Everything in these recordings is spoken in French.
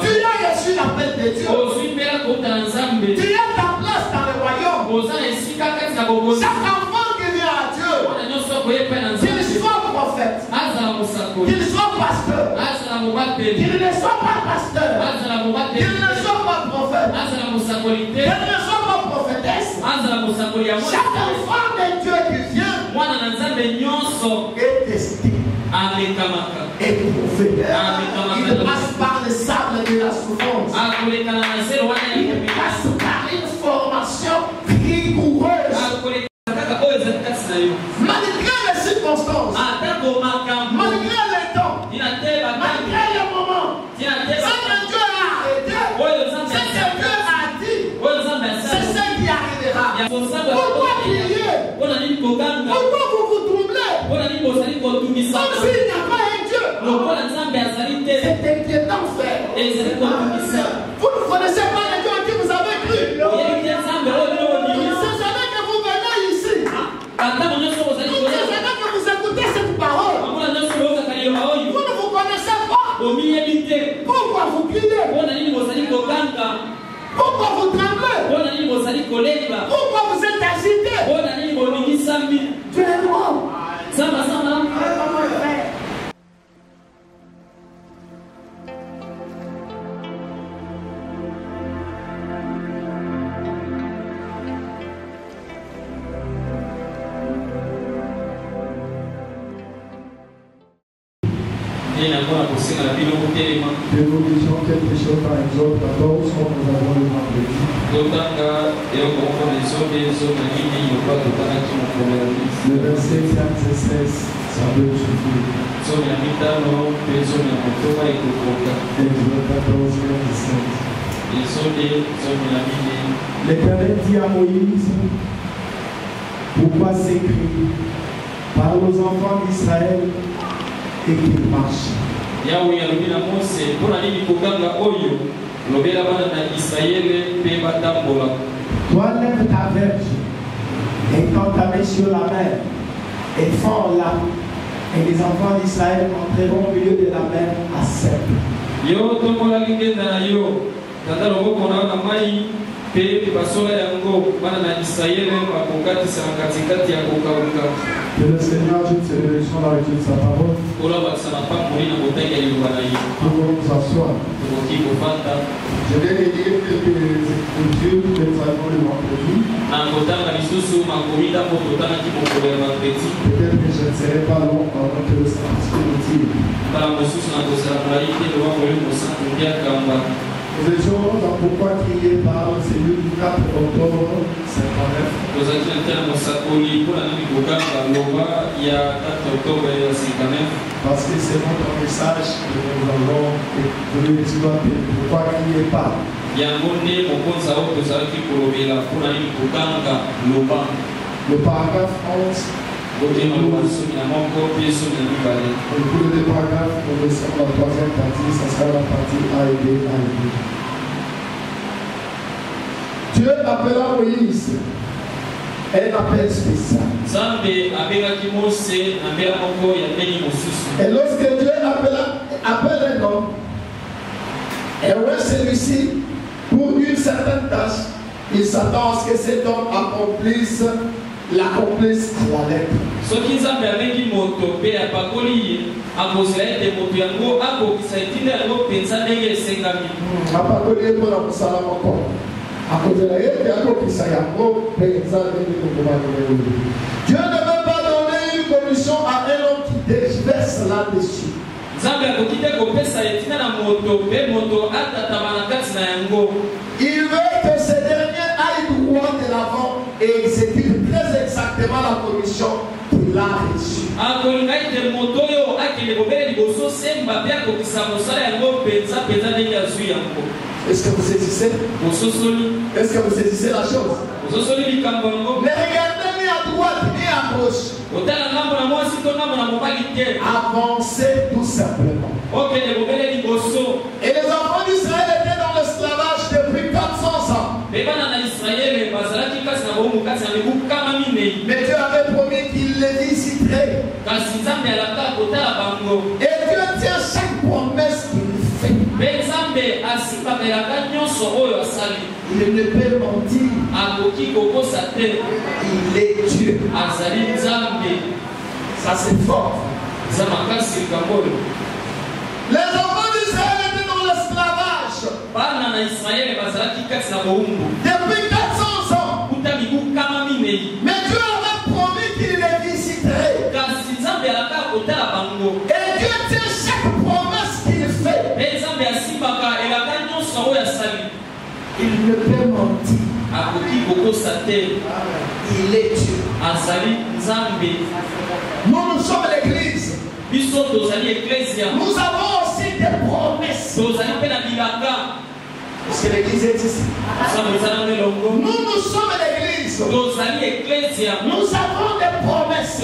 Tu as reçu l'appel de Dieu. Tu as ta place dans le royaume. Chaque enfant qui vient à Dieu, qu'il soit prophète, qu'il soit pasteur, qu'il ne soit pas pasteur, qu'il ne soit pas prophète, qu'il ne soit pas prophétesse, chaque enfant de Dieu qui vient est testé. Et prophéteur, il passe par le sable de la souffrance. Il passe par une formation rigoureuse. Malgré les circonstances, malgré les temps, malgré les moments, ce que Dieu a arrêté, ce que Dieu a dit, c'est ce qui arrivera. Pourquoi prier? Pourquoi vous vous troublez? Comme s'il n'y a pas un Dieu. C'est inquiétant, frère. Vous ne connaissez pas les Dieu en qui vous avez cru. C'est jamais que vous venez ici. C'est jamais que vous écoutez cette parole. Vous ne vous connaissez pas. Pourquoi vous criez? Pourquoi vous tremblez? Pourquoi vous êtes agité? Dieu est mort. Nous disons quelque chose dans Exode 14 comme nous avons le vendredi. Le verset 15 et 16, ça peut suffire. Exode 14, 15 et 16. L'Éternel dit à Moïse, pourquoi s'écrit, parle aux enfants d'Israël et qu'ils marchent. Yahweh alubina Mose pona nini kokanga oyo lobela bana na Israël pe batambola. Toi lève ta verge et quand ta main sur la mer et fends-la et les enfants d'Israël entreront au milieu de la mer à sec. Yo tombola lingenda na yo tata loboko na mai pe basola yango bana na Israël bakongati sa katikati ya kokauka. Que le Seigneur ajoute ses bénédictions dans l'étude de sa parole. Pour nous asseoir. Je vais lire quelques écritures que nous avons le vendredi. Peut-être que je ne serai pas long pendant que le Saint-Esprit nous tire. Nous étions dans Pourquoi crier parle, c'est le 4 octobre 59. Parce que c'est notre message que nous avons voulu exploiter. Pourquoi crier parle. Le paragraphe 11. Le cours de paragraphe, nous laissons la troisième partie, ça sera la partie A et B, A et B. Dieu appela Moïse un appel spécial. Et lorsque Dieu appelle un homme, et ouais, celui-ci, pour une certaine tâche, il s'attend à ce que cet homme l'accomplisse à la lettre. Dieu ne veut pas donner une commission à un homme qui déverse là-dessus. Il veut que ce dernier aille droit de l'avant et exécute très exactement la commission qu'il a reçue. Est-ce que vous saisissez? Est-ce que vous saisissez la chose? Ne regardez ni à droite ni à gauche. Avancez tout simplement. Et les enfants d'Israël étaient dans l'esclavage depuis 400 ans. Mais Dieu avait promis qu'il les visiterait. Et Dieu tient chaque promesse qu'il fait. Il ne peut mentir. Il est Dieu. Ça c'est fort. Les enfants d'Israël étaient dans l'esclavage. Depuis 400 ans. Mais Dieu avait promis qu'il les visiterait. Et Dieu tient chaque promesse qu'il fait. Il ne peut mentir. Il est Dieu. Nous sommes l'église. Nous avons aussi des promesses. Parce que l'église est ici. Nous sommes l'église. Nous avons des promesses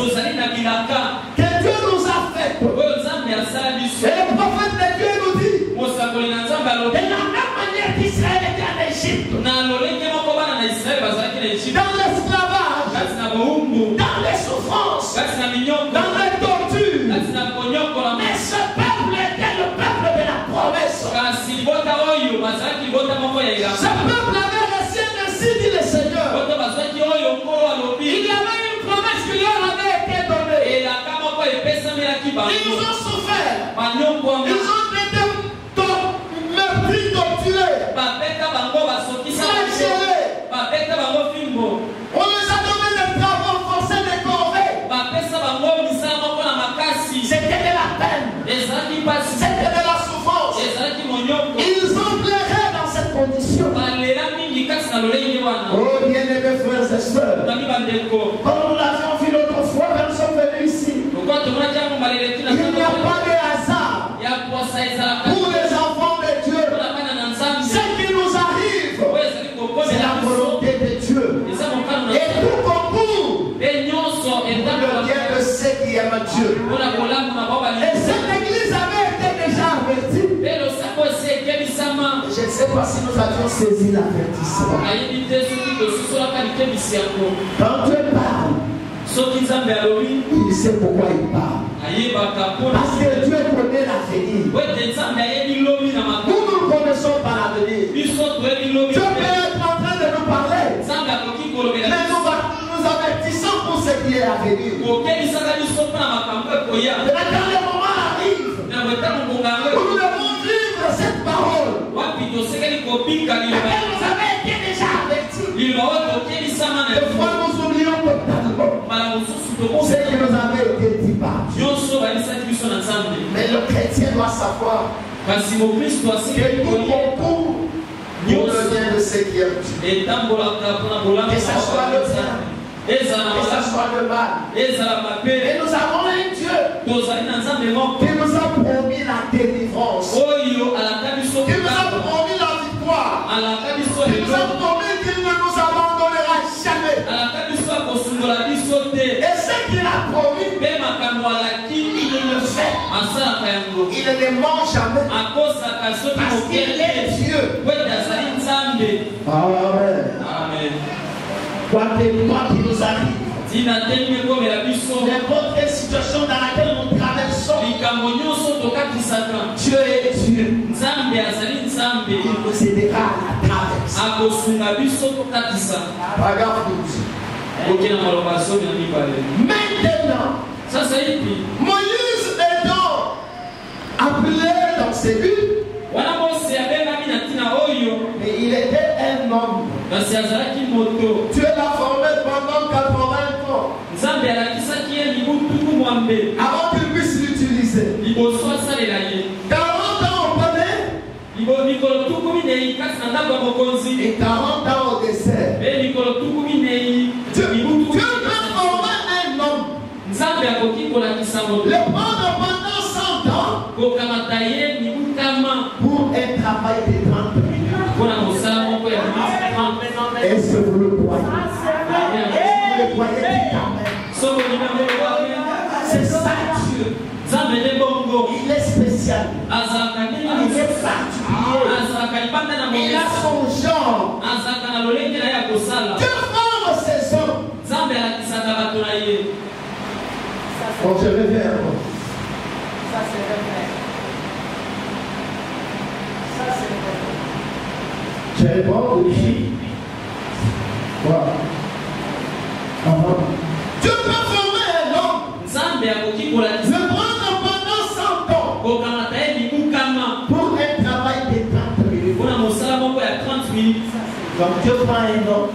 que Dieu nous a faites. Et le prophète de Dieu nous dit, de la même manière qu'Israël était en Égypte, dans l'esclavage, dans les souffrances, dans les tortures, mais ce peuple était le peuple de la promesse. Ce peuple avait reçu ainsi dit le Seigneur. Il y avait une promesse qui leur avait été donnée. Ils nous ont souffert. Ils ont été meurtris, torturés, flagellés. On les a donné des travaux forcés, des corvées. C'était de la peine. C'était de la souffrance. Ils ont pleuré dans cette condition. Oh bien-aimés frères et sœurs, comme nous l'avions vu l'autre fois quand nous sommes venus ici, il n'y a pas de hasard pour les enfants de Dieu. Ce qui nous arrive, c'est la volonté de Dieu. Et tout concourt pour le bien de ceux qui aiment Dieu. Et cette église avait été déjà avertie. Je ne sais pas si nous avions saisi l'avertissement. Quand Dieu parle, il sait pourquoi il parle. Parce que Dieu connaît l'avenir. Nous nous connaissons par l'avenir. Dieu peut être en train de nous parler, mais nous avertissons pour ce qui est à venir. Quand le moment arrive, nous devons vivre cette parole. Nous avait été déjà avertis. Des fois nous oublions totalement ce qui nous avait été dit par Dieu. Mais le chrétien doit savoir que tout concourt pour le bien de ceux qui aiment Dieu. Que ça soit le bien, que ça soit le mal. Et nous avons un Dieu qui nous a promis la délivrance, qui nous a promis la victoire, qui nous a promis qu'il ne nous abandonnera jamais. Et ce qu'il a promis, il le fait. Il ne les ment jamais parce qu'il est Dieu. Amen. Quoi qui nous arrive, n'importe quelle situation dans laquelle nous traversons, Dieu est Dieu. Il nous aidera à la traverser. Paragraphe 12. Maintenant, Moïse étant appelé dans ses buts, mais il était un homme. Dieu l'a formé pendant 80 ans avant qu'il puisse l'utiliser. 40 ans au palais et 40 ans au dessert. Dieu peut former un homme, le prendre pendant 100 ans pour un travail de 30 minutes. Est-ce que vous le croyez? Est-ce que vous le croyez? C'est ça Dieu. Il est spécial. Il est particulier. Il a son genre. Dieu forme ses hommes. Bon, je reviens. Ça c'est vrai. Ça Tu réponds oui. Voilà. Dieu peut former un homme. Le prendre pendant 100 ans. Pour un travail de 30 minutes. Donc Dieu prend un homme.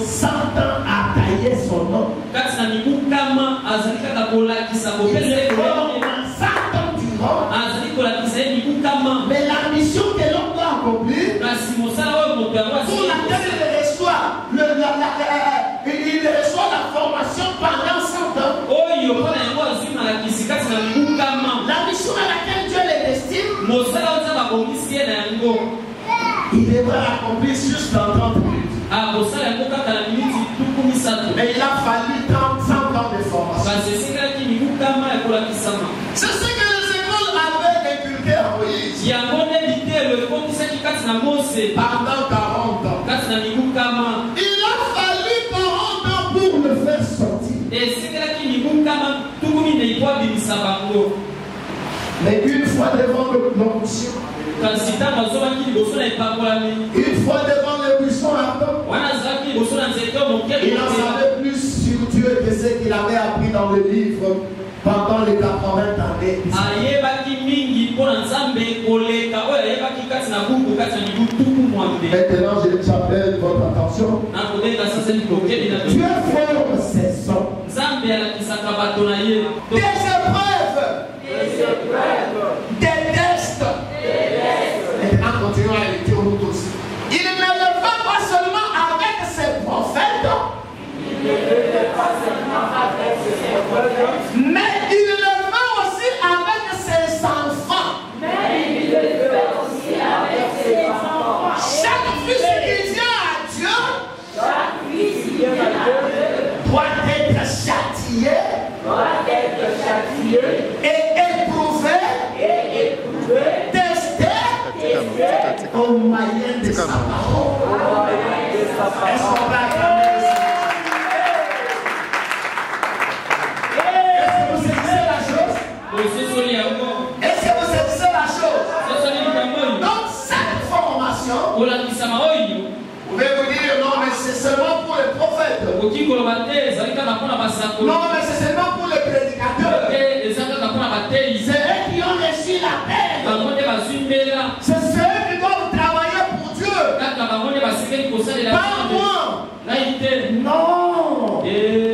100 ans à tailler son homme. Il est mort en 100 ans durant. Mais la mission que l'homme doit accomplir, pour laquelle il reçoit la formation pendant 100 ans. La mission à laquelle Dieu le destine, il devra l'accomplir juste en 30 minutes. Mais il a fallu 100 ans de formation. C'est ce que les écoles avaient inculqué à Moïse. Pendant 40 ans. Il a fallu 40 ans pour le faire sortir. Mais une fois devant l'onction, une fois devant le buisson ardent, il n'en savait plus sur Dieu que ce qu'il avait appris dans le livre pendant les 80 années. Maintenant, j'appelle votre attention. Dieu forme ses hommes. Des épreuves. Des tests. Maintenant, continuons à écrire nous tous. Il ne le fait pas seulement avec ses prophètes, mais il le fait aussi avec ses enfants. Chaque fils qui vient à Dieu doit être châtié et éprouvé, testé au moyen de sa parole. Est-ce qu'on va acclamer? Est-ce que vous saisissez la chose? Est-ce que vous saisissez la chose? Donc cette formation, vous pouvez vous dire non mais c'est seulement pour les prophètes. Non mais c'est seulement pour les prédicateurs. C'est eux qui ont reçu la paix. C'est ceux qui doivent travailler pour Dieu. Pas moi. Non.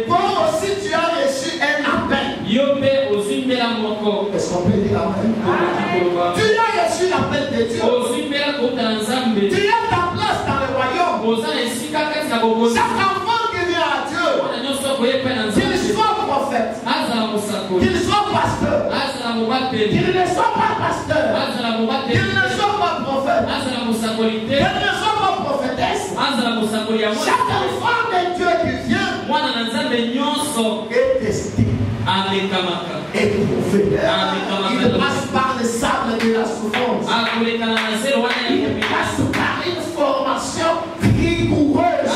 Toi aussi tu as reçu un appel. Est-ce qu'on peut dire amen? Tu as reçu l'appel de Dieu. Tu as ta place dans le royaume. Chaque enfant qui vient à Dieu, qu'il soit prophète, qu'il soit pasteur, qu'il ne soit pas pasteur, qu'il ne soit pas prophète, qu'il ne soit pas prophétesse, chaque enfant de Dieu qui vient est testé, éprouvé. Il passe par le sable de la souffrance. Il passe par une formation rigoureuse.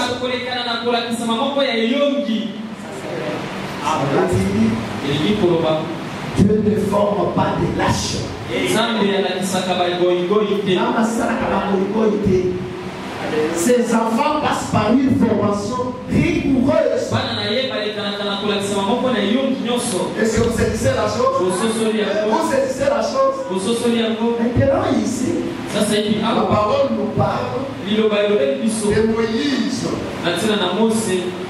Dieu ne forme pas des lâches. Ces enfants passent par une formation rigoureuse. Est-ce que vous saisissez la chose? Vous saisissez la chose? Maintenant ici, la parole nous parle de Moïse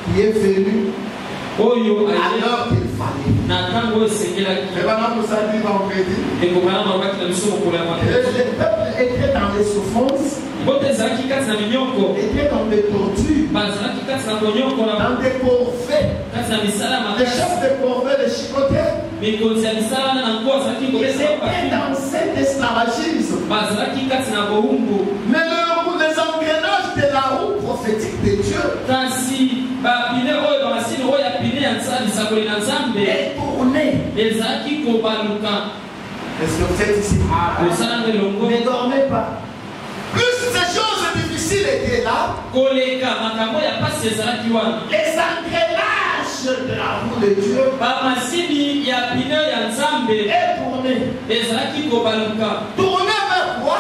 qui est venu alors qu'il fallait. Et maintenant nous allons vendredi. Et le peuple était dans les souffrances, était dans des tortures, dans des corvées. Les chefs de corvée, les chicotés, ils étaient dans cet esclavagisme. Mais les engrenages de la roue prophétique de Dieu est tourné. Est-ce que vous êtes ici? Ne dormez pas. Plus ces choses difficiles étaient là, les engrenages de la roue de Dieu est tourné. Tourné vers quoi?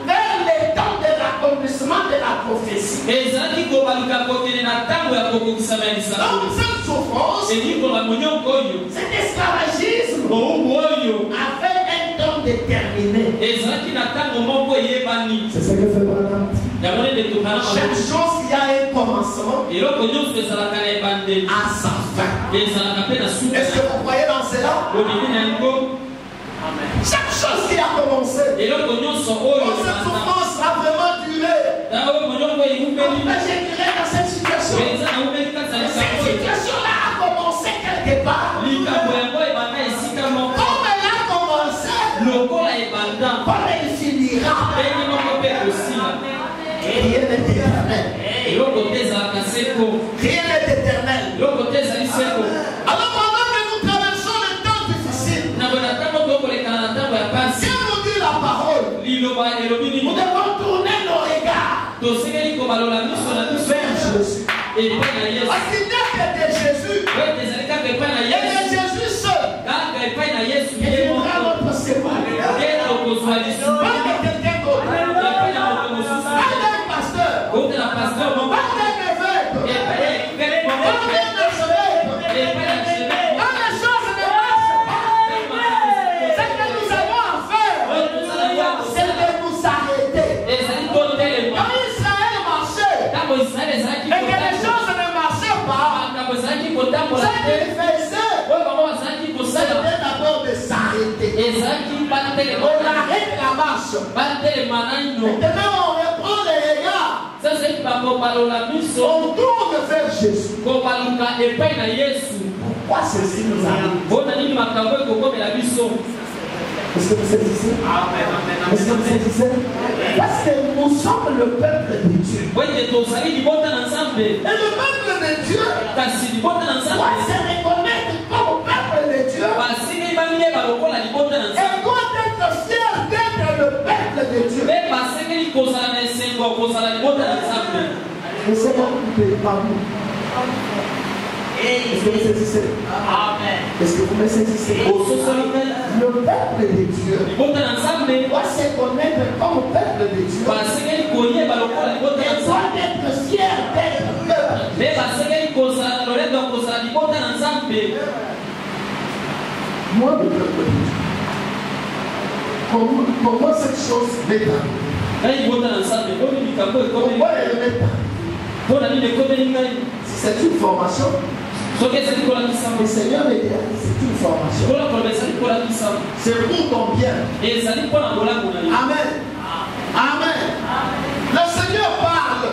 vers le temps de l'accomplissement de la prophétie. Donc cette souffrance, cet esclavagisme avait un temps déterminé. C'est ce que fait Branham. Chaque chose qui a un commencement a sa fin. Est-ce que vous croyez dans cela? Chaque chose qui a commencé, quand cette souffrance a vraiment duré, j'ai duré dans cette situation. Cette situation-là a commencé quelque part. Comme elle a commencé, comme elle finira. Et rien n'est éternel. Rien n'est éternel. Alors pendant que nous traversons le temps difficile, si on nous dit la parole, nous devons tourner nos regards vers Jésus. Parce qu'il n'y a que de Jésus. Et de Jésus seul. Il viendra notre secours. Pas de quelqu'un d'autre. Pas d'un pasteur. Pas d'un évêque. Pas d'un archevêque. Quand les choses ne marchent pas, ce que nous avons à faire, c'est de nous arrêter. Quand Israël marchait, et que les choses ne marchaient pas, ce qu'il faisait, c'était d'abord de s'arrêter. On arrête la marche. Maintenant, on reprend les regards. On tourne vers Jésus. Pourquoi ceci nous arrive? Est-ce que vous saisissez? Est-ce que vous saisissez? Parce que nous sommes le peuple de Dieu. Et le peuple de Dieu doit se reconnaître comme peuple de Dieu. Et doit être fier d'être le peuple de Dieu. Laissez-moi couper par vous. Est-ce que vous saisissez? Amen. Est-ce que vous me saisissez? Le peuple de Dieu doit se connaître comme peuple de Dieu. Et doit être fier d'être peuple. Moi, le peuple de Dieu. Comment cette chose m'est arrivée? Pourquoi elle m'est arrivée? C'est une formation. Le Seigneur me dit, c'est une formation. C'est pour ton bien. Amen. Amen. Le Seigneur parle.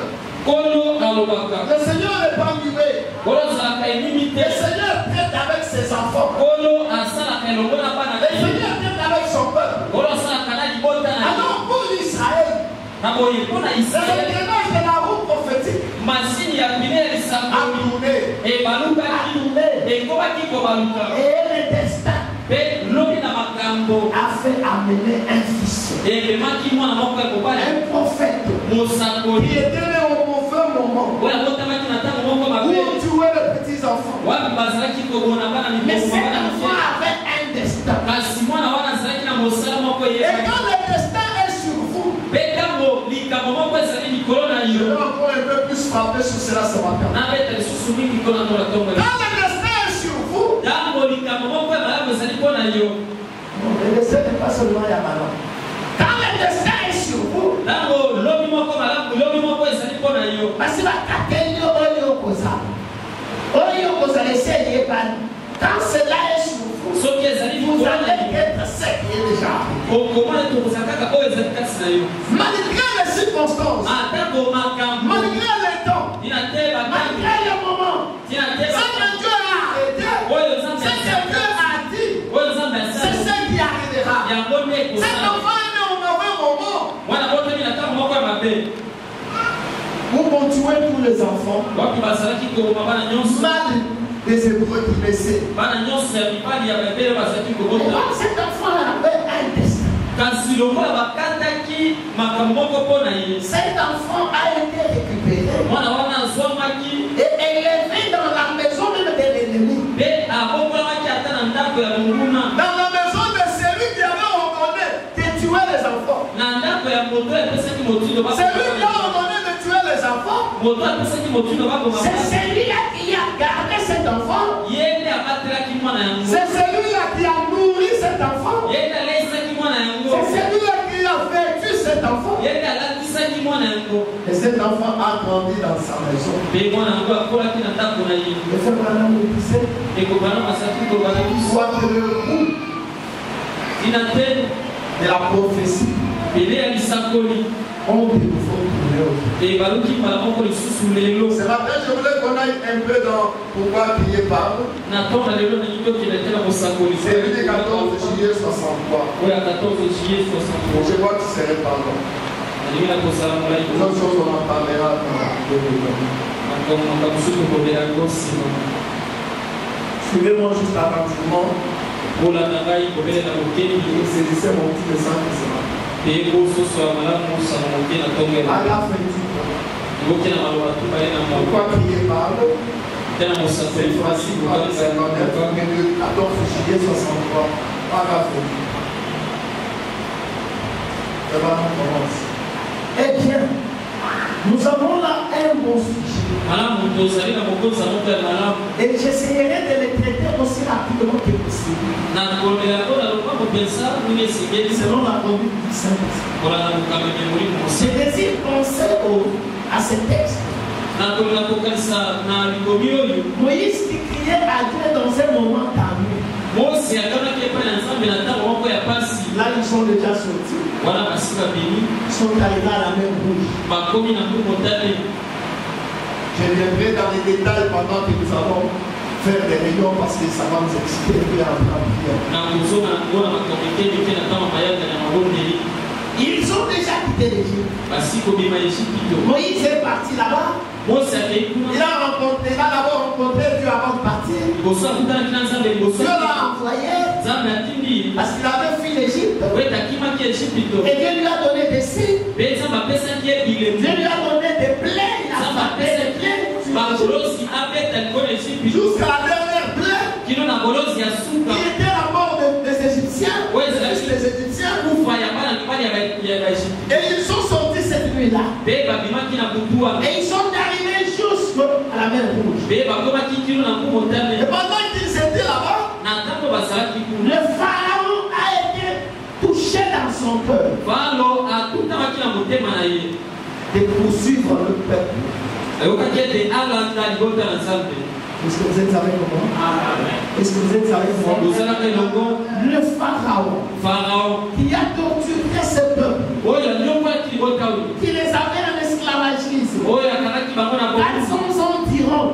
Le Seigneur n'est pas muet. Le Seigneur traite avec ses enfants. Le Seigneur traite avec son peuple. Alors pour Israël, le déclenche de la roue prophétique a tourné. Et le destin a fait amener un fils, un prophète qui était né au mauvais moment, où on tuait les petits enfants. Mais cet enfant avait un destin. Et quand le destin est sur vous, je vais encore un peu plus frapper sur cela ce matin. Quand le destin est sur vous, le destin n'est pas seulement Yamano. Quand le destin est sur vous, parce que quand cela est sur vous, vous allez être ce qui est déjà. Malgré les circonstances, malgré les temps, malgré le moment, ce que Dieu a arrêté, ce que Dieu a dit, c'est ce qui arrivera. Cet enfant est né au mauvais moment. Vous vont tuer tous les enfants. Mal des Hébreux qui blessés. Et comme cet enfant avait un destin, cet enfant a été récupéré et élevé dans la maison même de l'ennemi. Dans la maison de celui qui avait ordonné lui qui a ordonné de tuer les enfants. C'est celui-là qui a gardé cet enfant. C'est celui-là qui a nourri cet enfant. C'est celui-là qui a vécu cet enfant. Et cet enfant a grandi dans sa maison. Et ce Branham nous disait, soit que le bout de la prophétie, on peut nous et Balouki m'a encore sous les lots. Ce matin, je voulais qu'on aille un peu dans pourquoi crier parle. C'est le 14 juillet 63. Oui, à 14 juillet 63. Je vois que c'est pardon. Nous autres choses, on en parlera dans 2020. Suivez-moi juste attentivement. Pour la nagaï, pour les namoukés, saisissez mon petit dessin qui sera. Et pour ce soir, madame, on s'en moquait à tomber. À la fin du temps. Pourquoi crier parle? C'est facile, 14 juillet 63. Paragraphe. Le ballon commence. Eh bien, nous avons là un bon sujet. Et j'essaierai de les traiter aussi rapidement que possible. Selon la conduite du Saint-Esprit. Je désire penser à ce texte. Moïse qui criait à Dieu dans un moment calme. Là, ils sont déjà sortis. Ils sont arrivés à la mer Rouge. Je viendrai dans les détails pendant que nous allons faire des réunions parce que ça va nous expliquer en prière. Ils ont déjà quitté l'Égypte. Moïse est parti là-bas. Il a d'abord rencontré Dieu avant de partir. Dieu l'a envoyé parce qu'il avait fui l'Égypte. Et Dieu lui a donné des signes. Dieu lui a donné des plaies. Il a frappé les plaies jusqu'à la dernière plaie qui était la mort des Égyptiens. Les Égyptiens. Et ils sont sortis cette nuit-là. Et ils sont arrivés jusqu'à la mer Rouge. Et pendant qu'ils étaient là-bas, le pharaon a été touché dans son cœur de poursuivre le peuple. Est-ce que vous êtes avec moi? Est-ce que vous êtes avec moi? Le pharaon qui a torturé ce peuple, qui les avait en esclavagisme, 400 ans diront.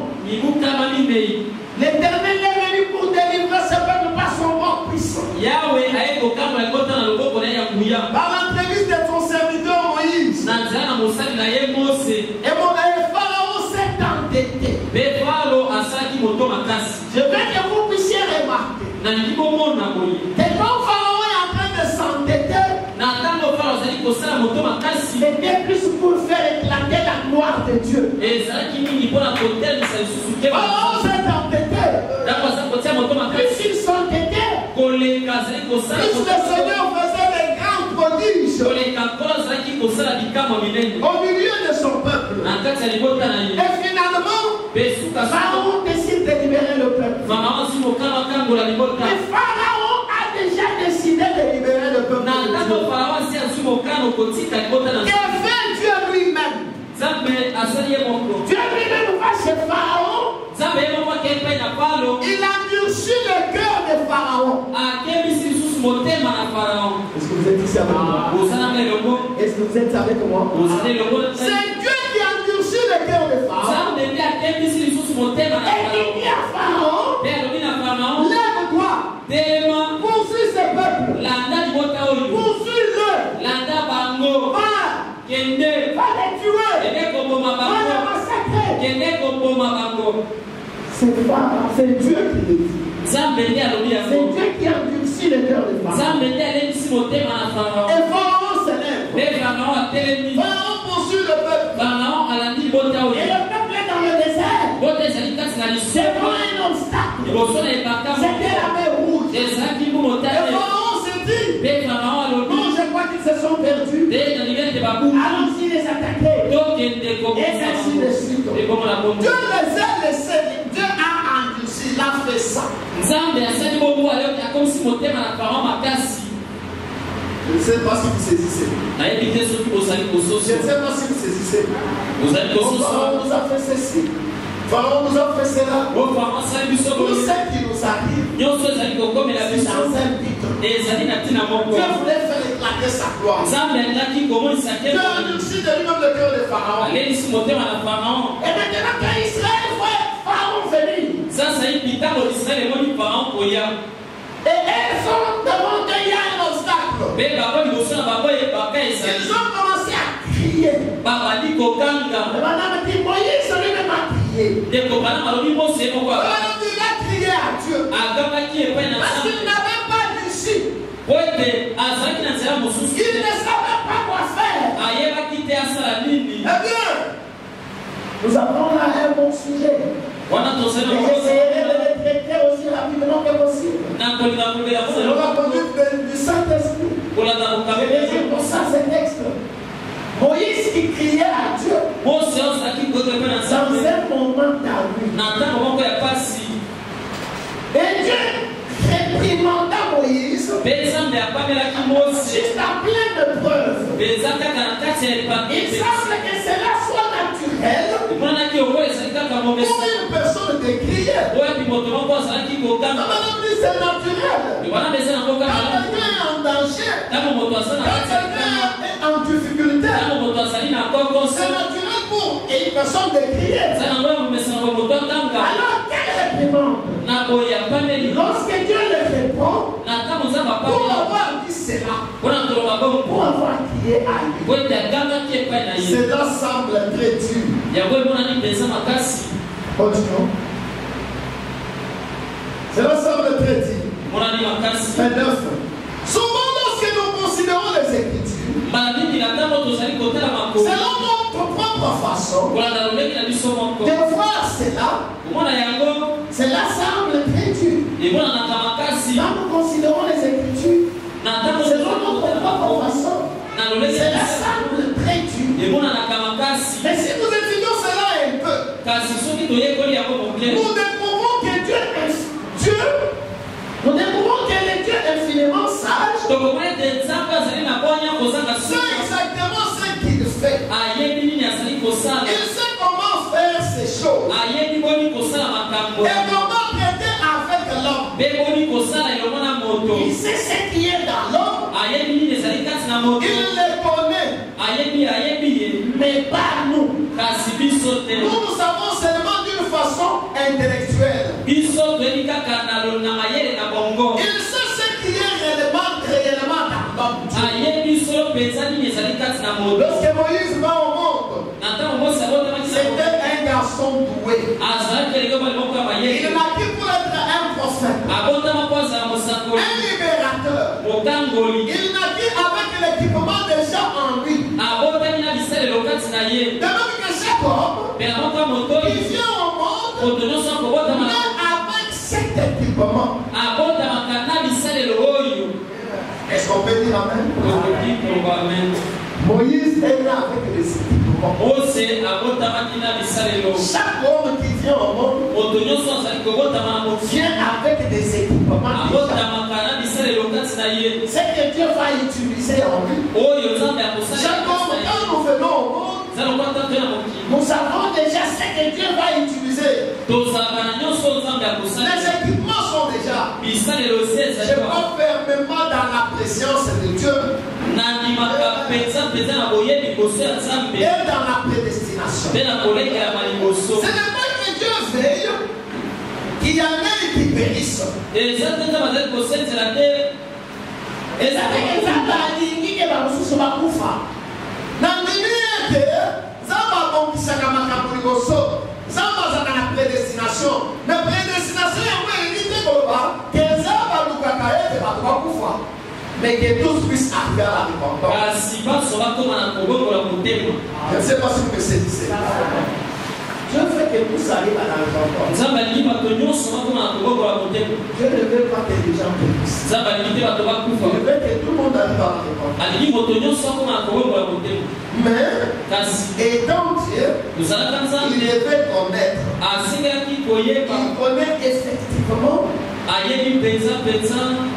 L'Éternel est venu pour délivrer ce peuple par son bras puissant. Par l'entremise de ton serviteur Moïse. Et mon pharaon s'est entêté. Je veux que vous puissiez remarquer. Tellement pharaon est en train de s'entêter. C'est bien plus pour faire éclater la gloire de Dieu. Pharaon s'est entêté. Plus il s'entêtait, plus le Seigneur faisait des grands prodiges au milieu de son peuple. Et finalement, Pharaon décide de libérer le peuple. Mais Pharaon a déjà décidé de libérer le peuple. Que fait Dieu lui-même? Dieu lui-même va chez Pharaon. Il a endurci le cœur de Pharaon. Est-ce que vous êtes ici avec moi? Est-ce que vous êtes avec moi? C'est Dieu qui a endurci le cœur de Pharaon. Et il dit à Pharaon, lève-toi, poursuis ce peuple, poursuis-le, va les tuer, va les massacrer. C'est Dieu qui le dit. C'est Dieu qui a endurci le cœur de Pharaon. Et Pharaon s'élève. Pharaon poursuit le peuple. Et le peuple est dans le désert. C'est pas un obstacle. C'était la mer Rouge. Et Pharaon s'est dit, non, je crois qu'ils se sont perdus. alors il les attaquait. Et ainsi de suite. Dieu les a laissés. Dieu a endurci. Il a fait ça. Je ne sais pas si vous saisissez. Je ne sais pas si vous saisissez. On nous a fait ceci. Pharaon nous a fait cela. Tout ce qui nous arrive, c'est dans un but. Dieu voulait faire éclater sa gloire. Dieu a endurci de lui-même le cœur de Pharaon. Et maintenant, quand Israël voit Pharaon venir, et elles sont devant qu'il y a un obstacle. Ils ont commencé à crier. Et madame dit, Moïse lui-même a crié. Il a crié à Dieu. Parce qu'il n'avait pas d'issue. Il ne savait pas quoi faire. Eh bien, nous avons là un bon sujet. J'essaierai de le traiter aussi rapidement que possible. Selon la conduite du Saint-Esprit. Je vais lire pour ça ce texte. Moïse qui criait à Dieu dans un moment d'arrêt. Et Dieu réprimanda Moïse juste à plein de preuves. Il semble que cela soit naturel pour une personne de crier. C'est naturel. Quand quelqu'un est en danger, quand quelqu'un est en difficulté, c'est naturel pour une personne de crier. Alors, quelle réprimande? Lorsque Dieu le répond, pour avoir dit cela, pour avoir crié à lui, cela semble très dur. Continuons. Cela semble très dur. 29. Souvent, lorsque nous considérons les Écritures, selon notre propre façon de voir cela semble très dur. Quand nous considérons les Écritures, selon notre propre façon, cela semble très dur. Mais si nous étudions cela un peu, nous découvrons que nous découvrons que le Dieu infiniment sage sait exactement ce qu'il fait. Il sait comment faire ces choses et comment traiter avec l'homme. Il sait ce qui est dans l'homme. Il le connaît, mais pas nous. Nous savons seulement d'une façon intellectuelle. Il sait ce qui est réellement dans l'homme. Lorsque Moïse va au monde, c'était un garçon doué. Il naquit pour être un prophète, un libérateur. Il naquit avec l'équipement déjà en lui. De même que chaque homme qui vient au monde, mais avec cet équipement. Est-ce qu'on peut dire amen? Moïse est là avec des équipements. Chaque homme qui vient au monde vient avec des équipements. Ce que Dieu va utiliser en lui. Chaque homme, quand nous venons au monde, nous savons déjà ce que Dieu va utiliser. Les équipements sont déjà. Je crois fermement dans la présence de Dieu. Et dans la prédestination. Ce n'est pas que Dieu veille qu'il y en ait qui périssent. Et ça fait que ça va dire que la ressource va courir. La prédestination. Mais prédestination est mais que tous puissent arriver à la repentance. Je ne sais pas si vous me saisissez. Dieu fait que tous arrivent à la repentance. Je ne veux pas que les gens périssent. Je veux que tout le monde arrive à la repentance. Et donc Dieu, il devait connaître. Il connaît effectivement.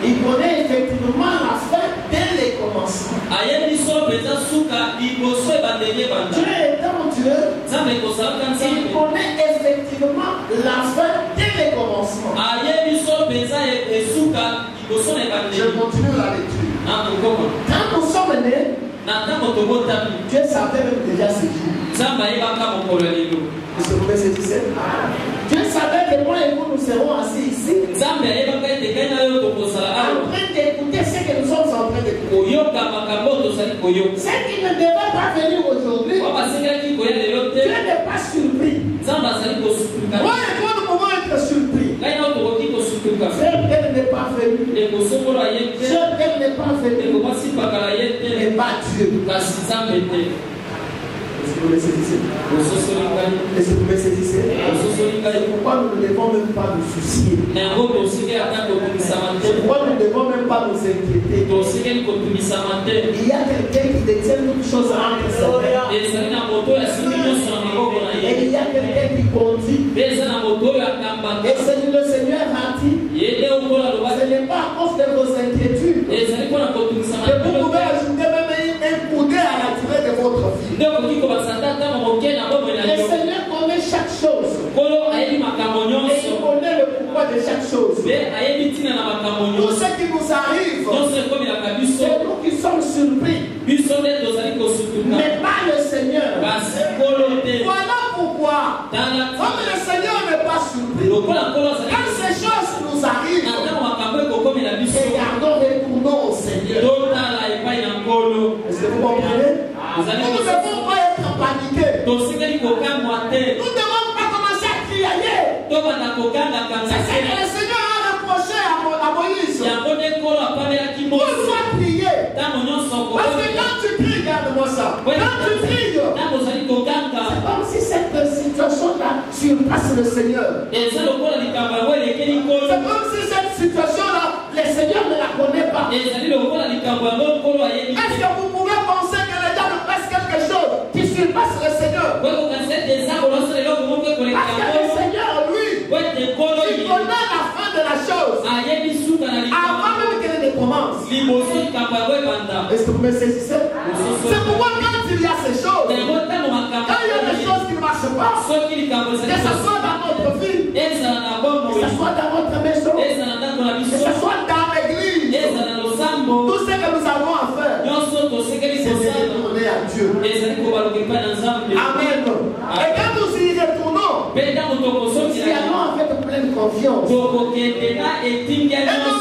Il connaît effectivement la fin dès les commencements. Dieu étant Dieu, il connaît effectivement la fin dès les commencements. Je continue la lecture. Quand nous sommes nés, Dieu savait même déjà ce jour. Est-ce que vous me saisissez? Dieu savait que moi et vous nous serons assis ici en train d'écouter ce que nous sommes en train d'écouter. Ce qui ne devait pas venir aujourd'hui, Dieu n'est pas surpris. Moi et toi nous pouvons être surpris. Frère, qu'elle n'est pas venue. Frère, qu'elle n'est pas venue. Mais pas Dieu. Est-ce que vous me saisissez? Est-ce que vous me saisissez? C'est pourquoi nous ne devons même pas nous soucier. C'est pourquoi nous ne devons même pas nous inquiéter. Il y a quelqu'un qui détient toutes choses entre ses mains. Et il y a quelqu'un qui conduit. Et c'est le Seigneur a dit. Ce n'est pas à cause de vos inquiétudes que vous pouvez ajouter même un coudé à la durée de votre vie. Le Seigneur connaît chaque chose. Et il connaît le pourquoi de chaque chose. Tout ce qui nous arrive, c'est nous qui sommes surpris. Mais pas le Seigneur. Voilà pourquoi, comme le Seigneur n'est pas surpris, quand ces choses nous arrivent, regardons, retournons au Seigneur. Est-ce que vous comprenez? Nous ne devons pas être paniqués. Nous ne devons pas commencer à crier. C'est ce que le Seigneur a reproché à Moïse. Pourquoi prier? Parce que quand tu cries, regarde-moi ça. Quand tu cries, c'est comme si cette situation-là surpasse le Seigneur. C'est comme si cette situation-là, le Seigneur ne la connaît pas. Est-ce que vous pouvez penser que le diable fasse quelque chose qui surpasse le Seigneur? Parce que le Seigneur, lui, il connaît la fin de la chose avant même qu'elle ne commence. Est-ce que vous me saisissez? C'est pourquoi quand il y a ces choses, quand il y a des choses qui ne marchent pas, que ce soit dans notre vie, que ce soit dans votre maison, que ce soit dans l'église, tout ce que nous avons à faire, c'est de retourner à Dieu. Amen. Et quand nous y retournons, nous y allons en fait pleine confiance. Et dans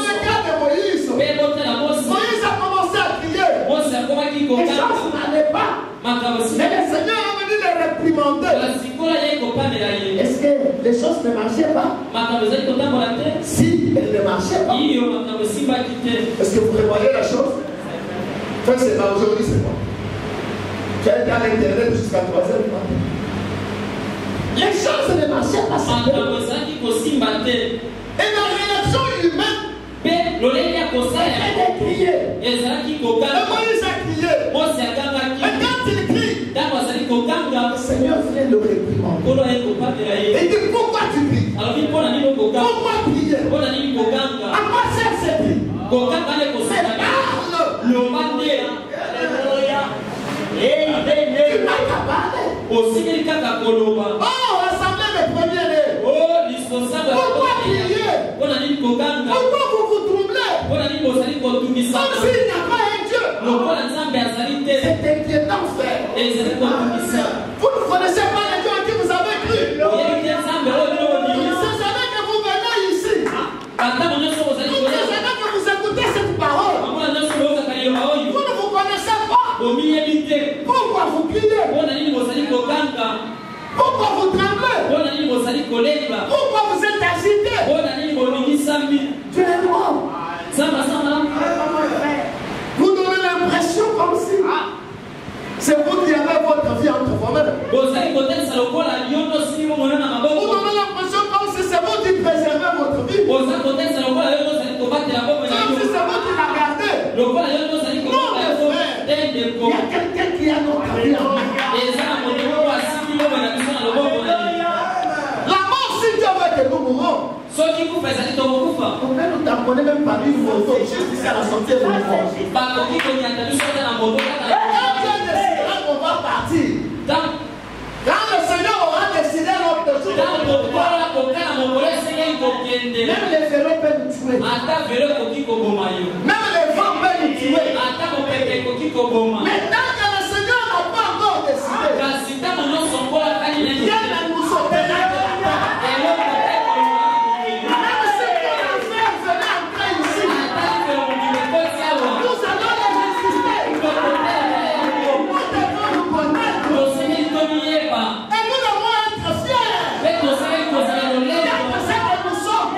le cas de Moïse, Moïse a commencé à crier. Les choses n'allaient pas. Mais le Seigneur a venu les réprimander. Est-ce que les choses ne marchaient pas? Si elles ne marchaient pas, est-ce que vous prévoyez la chose? Enfin, c'est pas aujourd'hui, c'est quoi? Tu as été à l'internet jusqu'à 3h du matin. Les choses ne marchaient pas. Et la réaction humaine, elle a crié. Et Moïse a crié. Et quand il crie, le Seigneur vient le réprimander. Et dit, pourquoi tu cries? Pourquoi crier? À quoi sert ce cri? C'est parle. Tu n'as qu'à parler. Oh, assemblée des premiers-nés. Pourquoi crier? Pourquoi vous vous troublez? Comme s'il n'y a pas un Dieu. C'est inquiétant, frère. Vous ne connaissez pas le Dieu en qui vous avez cru. C'est jamais que vous venez ici. C'est jamais que vous écoutez cette parole. Vous ne vous connaissez pas. Pourquoi vous criez? Pourquoi vous tremblez? Pourquoi vous êtes agité? Dieu est mort. Vous donnez l'impression comme si c'est vous qui avez votre vie entre vous-mêmes. Vous donnez l'impression comme si c'est vous qui préservez votre vie. Comme si c'est vous qui la gardez. Non, mes frères, il y a quelqu'un qui a notre vie en main. La mort, si Dieu veut que nous mourons, on peut nous tamponner même par une moto juste jusqu'à la sortie de l'enfant. Et Dieu décidera qu'on va partir. Quand le Seigneur aura décidé notre jour, même les vélos peuvent nous tuer. Même les vents peuvent nous tuer. Mais tant que le Seigneur n'a pas encore décidé, Dieu ne nous sauvera pas. Même si ton affaire venait entrer ici, nous allons les résister. Nous devons nous connaître. Et nous devons être fiers. D'être ce que nous sommes.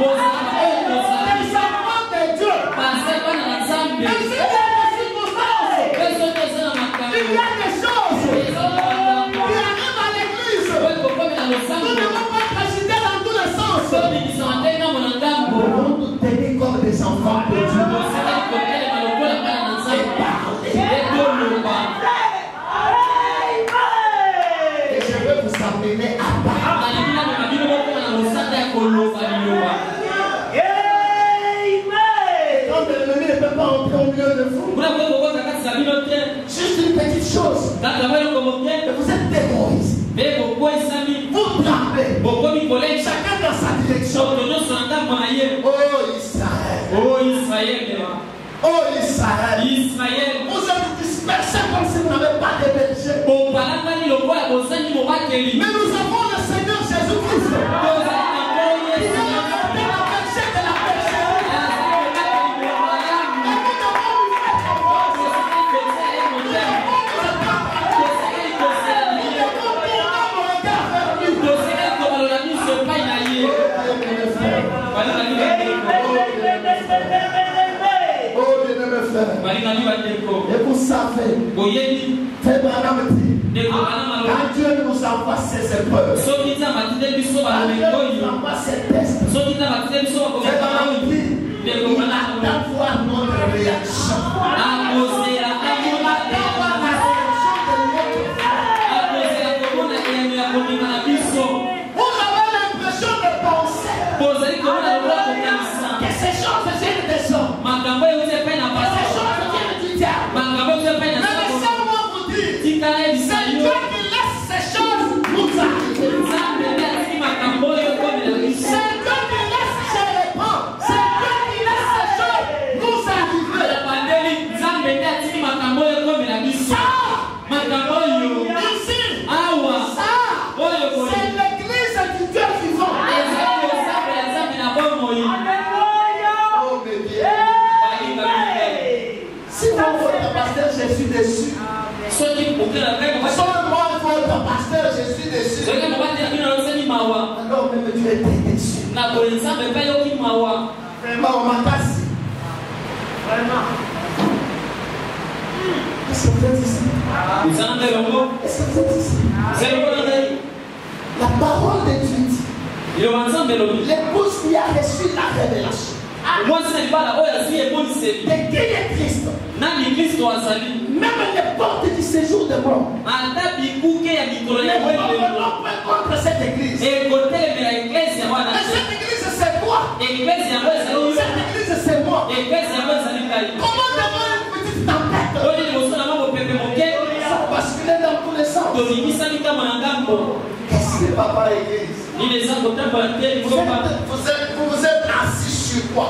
Les enfants de Dieu. Et si il y a des circonstances, il y a des choses qui arrivent à l'église, nous ne devons pas préciter dans tous les sens. Nous devons nous tenir comme des enfants de Dieu. Et je veux vous amener à parler. Quand l'ennemi ne peut pas entrer au milieu de vous, juste une petite chose, vous êtes terroristes. Vous tremblez. Chacun dans sa direction. Oh Israël. Oh Israël. Vous êtes dispersés comme si vous n'avez pas de berger. Mais nous avons le Seigneur Jésus-Christ. Il est le berger de la bergerie. Et nous devons lui faire confiance. Nous devons tourner nos regards vers lui. Oh bien-aimé frère. Et vous savez, Frère Branham dit, quand Dieu nous envoie ces épreuves, quand Dieu nous envoie ces tests, Frère Branham dit, il attend voir notre réaction. Il attend voir la réaction de notre frère. Vous avez l'impression de penser que ces choses viennent des hommes, que ces choses viennent du diable. Mais laissez-moi vous dire, c'est Dieu qui laisse ces choses nous arriver. C'est Dieu qui laisse ces réponses. C'est Dieu qui laisse ces choses nous arriver. Ça, ici, ça, c'est l'église du Dieu vivant. Oh, mes bien. Si moi, votre pasteur, je suis déçu. Sans-moi, votre pasteur, je suis déçu. Alors même Dieu était déçu. Vraiment, on m'a cassé. Vraiment. Est-ce que vous êtes ici? Est-ce que vous êtes ici? La parole de Dieu dit, l'épouse qui a reçu la révélation de qui est Christ, même les portes du séjour de mort ne vont pas contre cette église. Et cette église, c'est quoi? Cette église, c'est moi. Comment devant une petite tempête, ça bascule dans tous les sens? Qu'est-ce que papa église? Vous êtes assis sur quoi?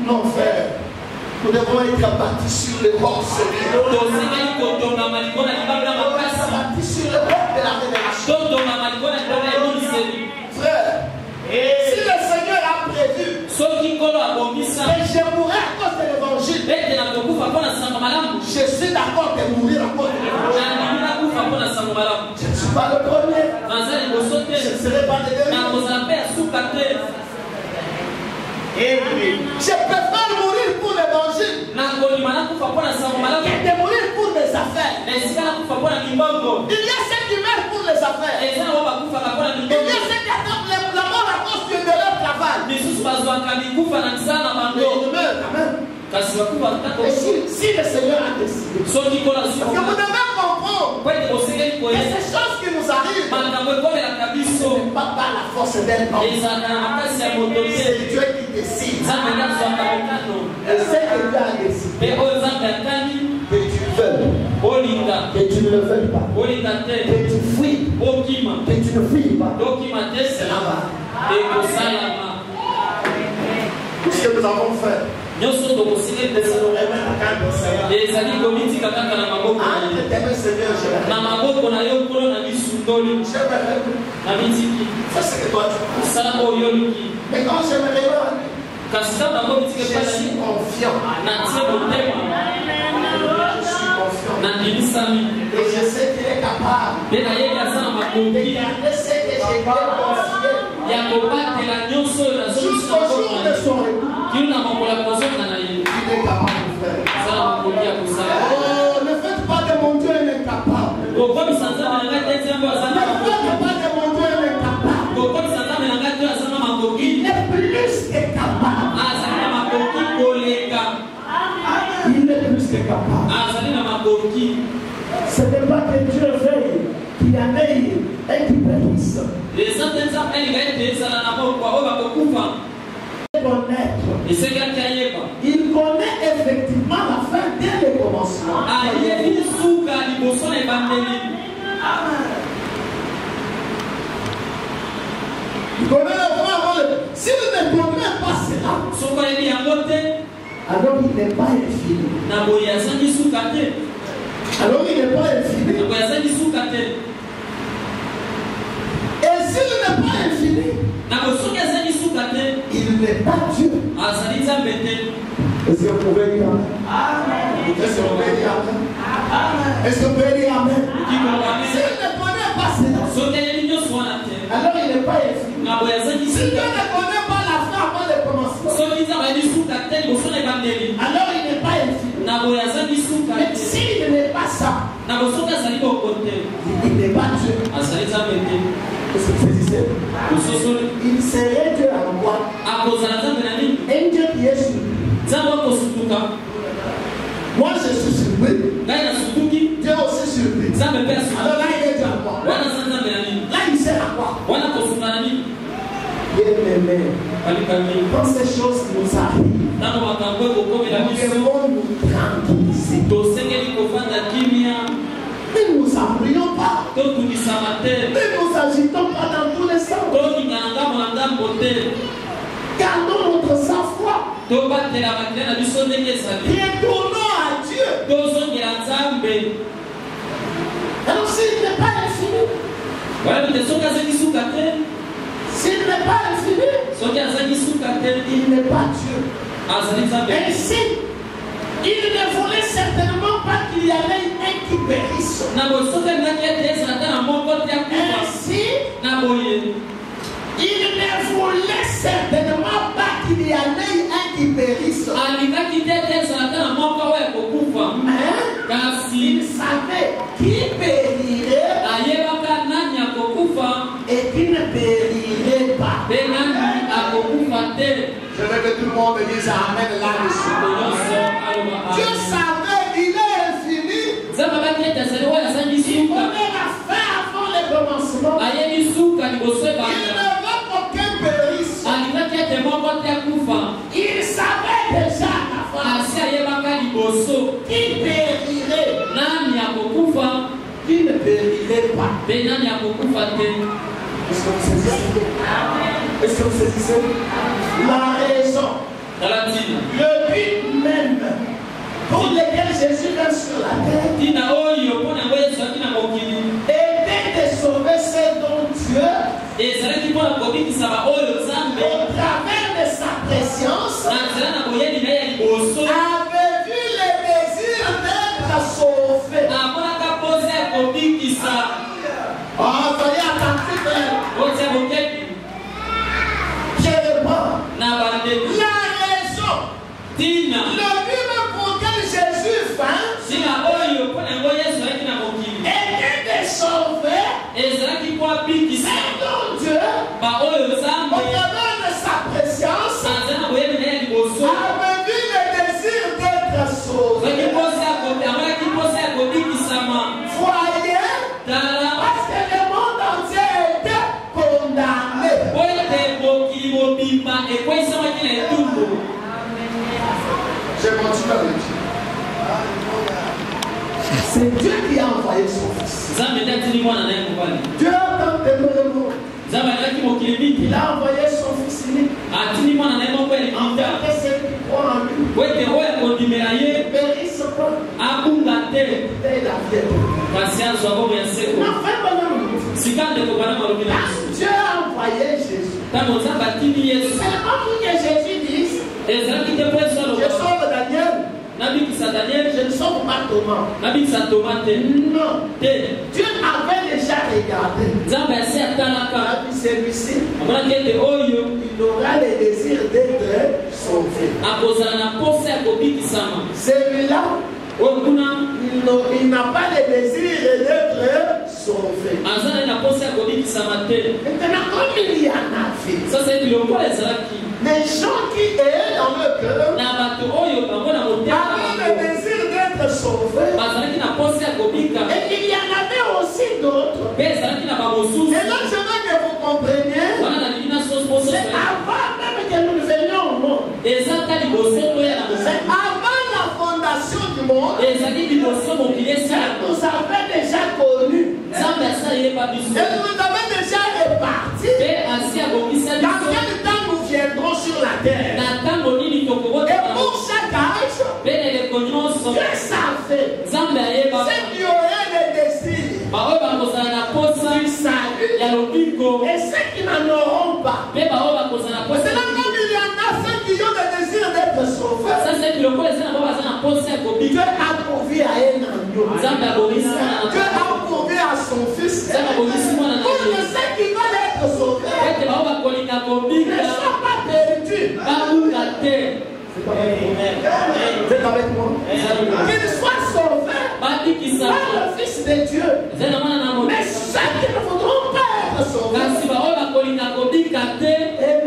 Non, frère. Nous devons être bâtis sur le roc solide. Nous devons être bâtis sur le roc de la révélation. Frère, si le Seigneur a prévu que je mourrai à cause de l'évangile, je suis d'accord de mourir à cause de l'évangile. Je ne suis pas le premier. Je ne serai pas le dernier. Je préfère mourir pour l'évangile que de mourir pour mes affaires. Il y a ceux qui meurent pour les affaires. Il y a ceux qui attendent la mort à cause de leur travail. Mais ils meurent quand même. Et si le Seigneur a décidé, parce que vous devez comprendre Et ces choses qui nous arrivent, ce n'est pas par la force d'un homme. C'est Dieu qui décide. Et c'est que Dieu a décidé. Que tu veuilles, que tu ne le veuilles pas, que tu fuis, que tu ne fuis pas, c'est là-bas. Tout ce que nous avons fait, c'est ce que toi tu penses. Mais quand je me réveille, je suis confiant. Et je sais qu'il est capable de garder ce que j'ai confié jusqu'au jour de son retour. Il est capable de faire. Ne faites pas de mon Dieu incapable. Ne faites pas de mon Dieu incapable. Il est plus que capable. Il est plus que capable. Ce n'est pas que Dieu veuille qu'il y en ait un qui périsse. Il connaît effectivement la fin dès le commencement. Il connaît la fin avant le... S'il ne connaît pas cela, alors il n'est pas infini. Alors il n'est pas infini. Et s'il n'est pas infini, il n'est pas Dieu. Est-ce que vous pouvez dire Amen? Est-ce que vous pouvez dire Amen? Est-ce que vous pouvez dire Amen? S'il ne connaît pas cela, alors il n'est pas infini. Si Dieu ne connaît pas la fin avant le commencement, alors il n'est pas infini. Mais s'il n'est pas ça, il n'est pas Dieu. Est-ce que vous saisissez? Il serait Dieu à moi. Un Dieu qui est surpris. Moi je suis surpris. Dieu aussi surpris. Alors là il est Dieu à moi. Là il sert à quoi? Bien-aimé, quand ces choses nous arrivent, nous devons nous tranquilliser. Ne nous appuyons pas. Ne nous agitons pas dans tous les sens. Gardons notre sang-froid. Retournons à Dieu. Alors s'il n'est pas infini, s'il n'est pas infini, il n'est pas Dieu. Ainsi, il ne voulait certainement pas qu'il y avait un qui périsse. Ainsi, il ne voulait certainement pas qu'il y en ait un qui périsse. Mais il savait qui périrait et qui ne périrait pas. Je veux que tout le monde dise Amen là-dessus. Dieu savait qu'il est infini. Il connaît la fin avant le commencement. Il ne veut qu'aucun périsse. Il savait déjà la fin. Qui périrait, qui ne périrait pas. Est-ce que vous saisissez? Est-ce que vous saisissez? La raison, le but même pour lequel Jésus vient sur la terre était de sauver ceux dont Dieu, au travers de sa présence, avait vu le désir d'être sauvé. Soyez attentifs. Je réponds. La raison, le but pour lequel Jésus vint était de sauver ceux dont Dieu, au travers de sa présence, avait vu le désir d'être sauvé. Voyez, C'est Dieu qui a envoyé son fils. Dieu a tant aimé le monde. Il a envoyé son fils unique. En tant que ceux qui croient en lui ne périssent pas. Et la vie Dieu a envoyé Jésus. C'est pas pour que Jésus dise je sauve Daniel, je ne sauve pas Thomas. Non. Dieu avait déjà regardé. Celui-ci, il aura le désir d'être sauvé. Celui-là, il n'a pas le désir d'être sauvé. Maintenant, comme il y en avait, les gens qui étaient dans le cœur avaient le désir d'être sauvés. Et il y en avait aussi d'autres. Et là, je veux que vous compreniez, c'est avant même que nous venions au monde. C'est avant la fondation du monde. Nous avons déjà connu. Et nous avons déjà réparti. Dans quel temps nous viendrons sur la terre? Et pour chaque âge, Dieu savait ceux qui auraient le désir du salut et ceux qui n'en auront pas. C'est là comme il y en a ceux qui ont le désir d'être sauvés. Dieu a pourvu à un agneau. Dieu a pourvu à son fils. Pour que ceux qui veulent être sauvés ne soient pas perdus. Vous êtes avec moi? Qu'ils soient sauvés par le Fils de Dieu. Mais ceux qui ne voudront pas être sauvés, ils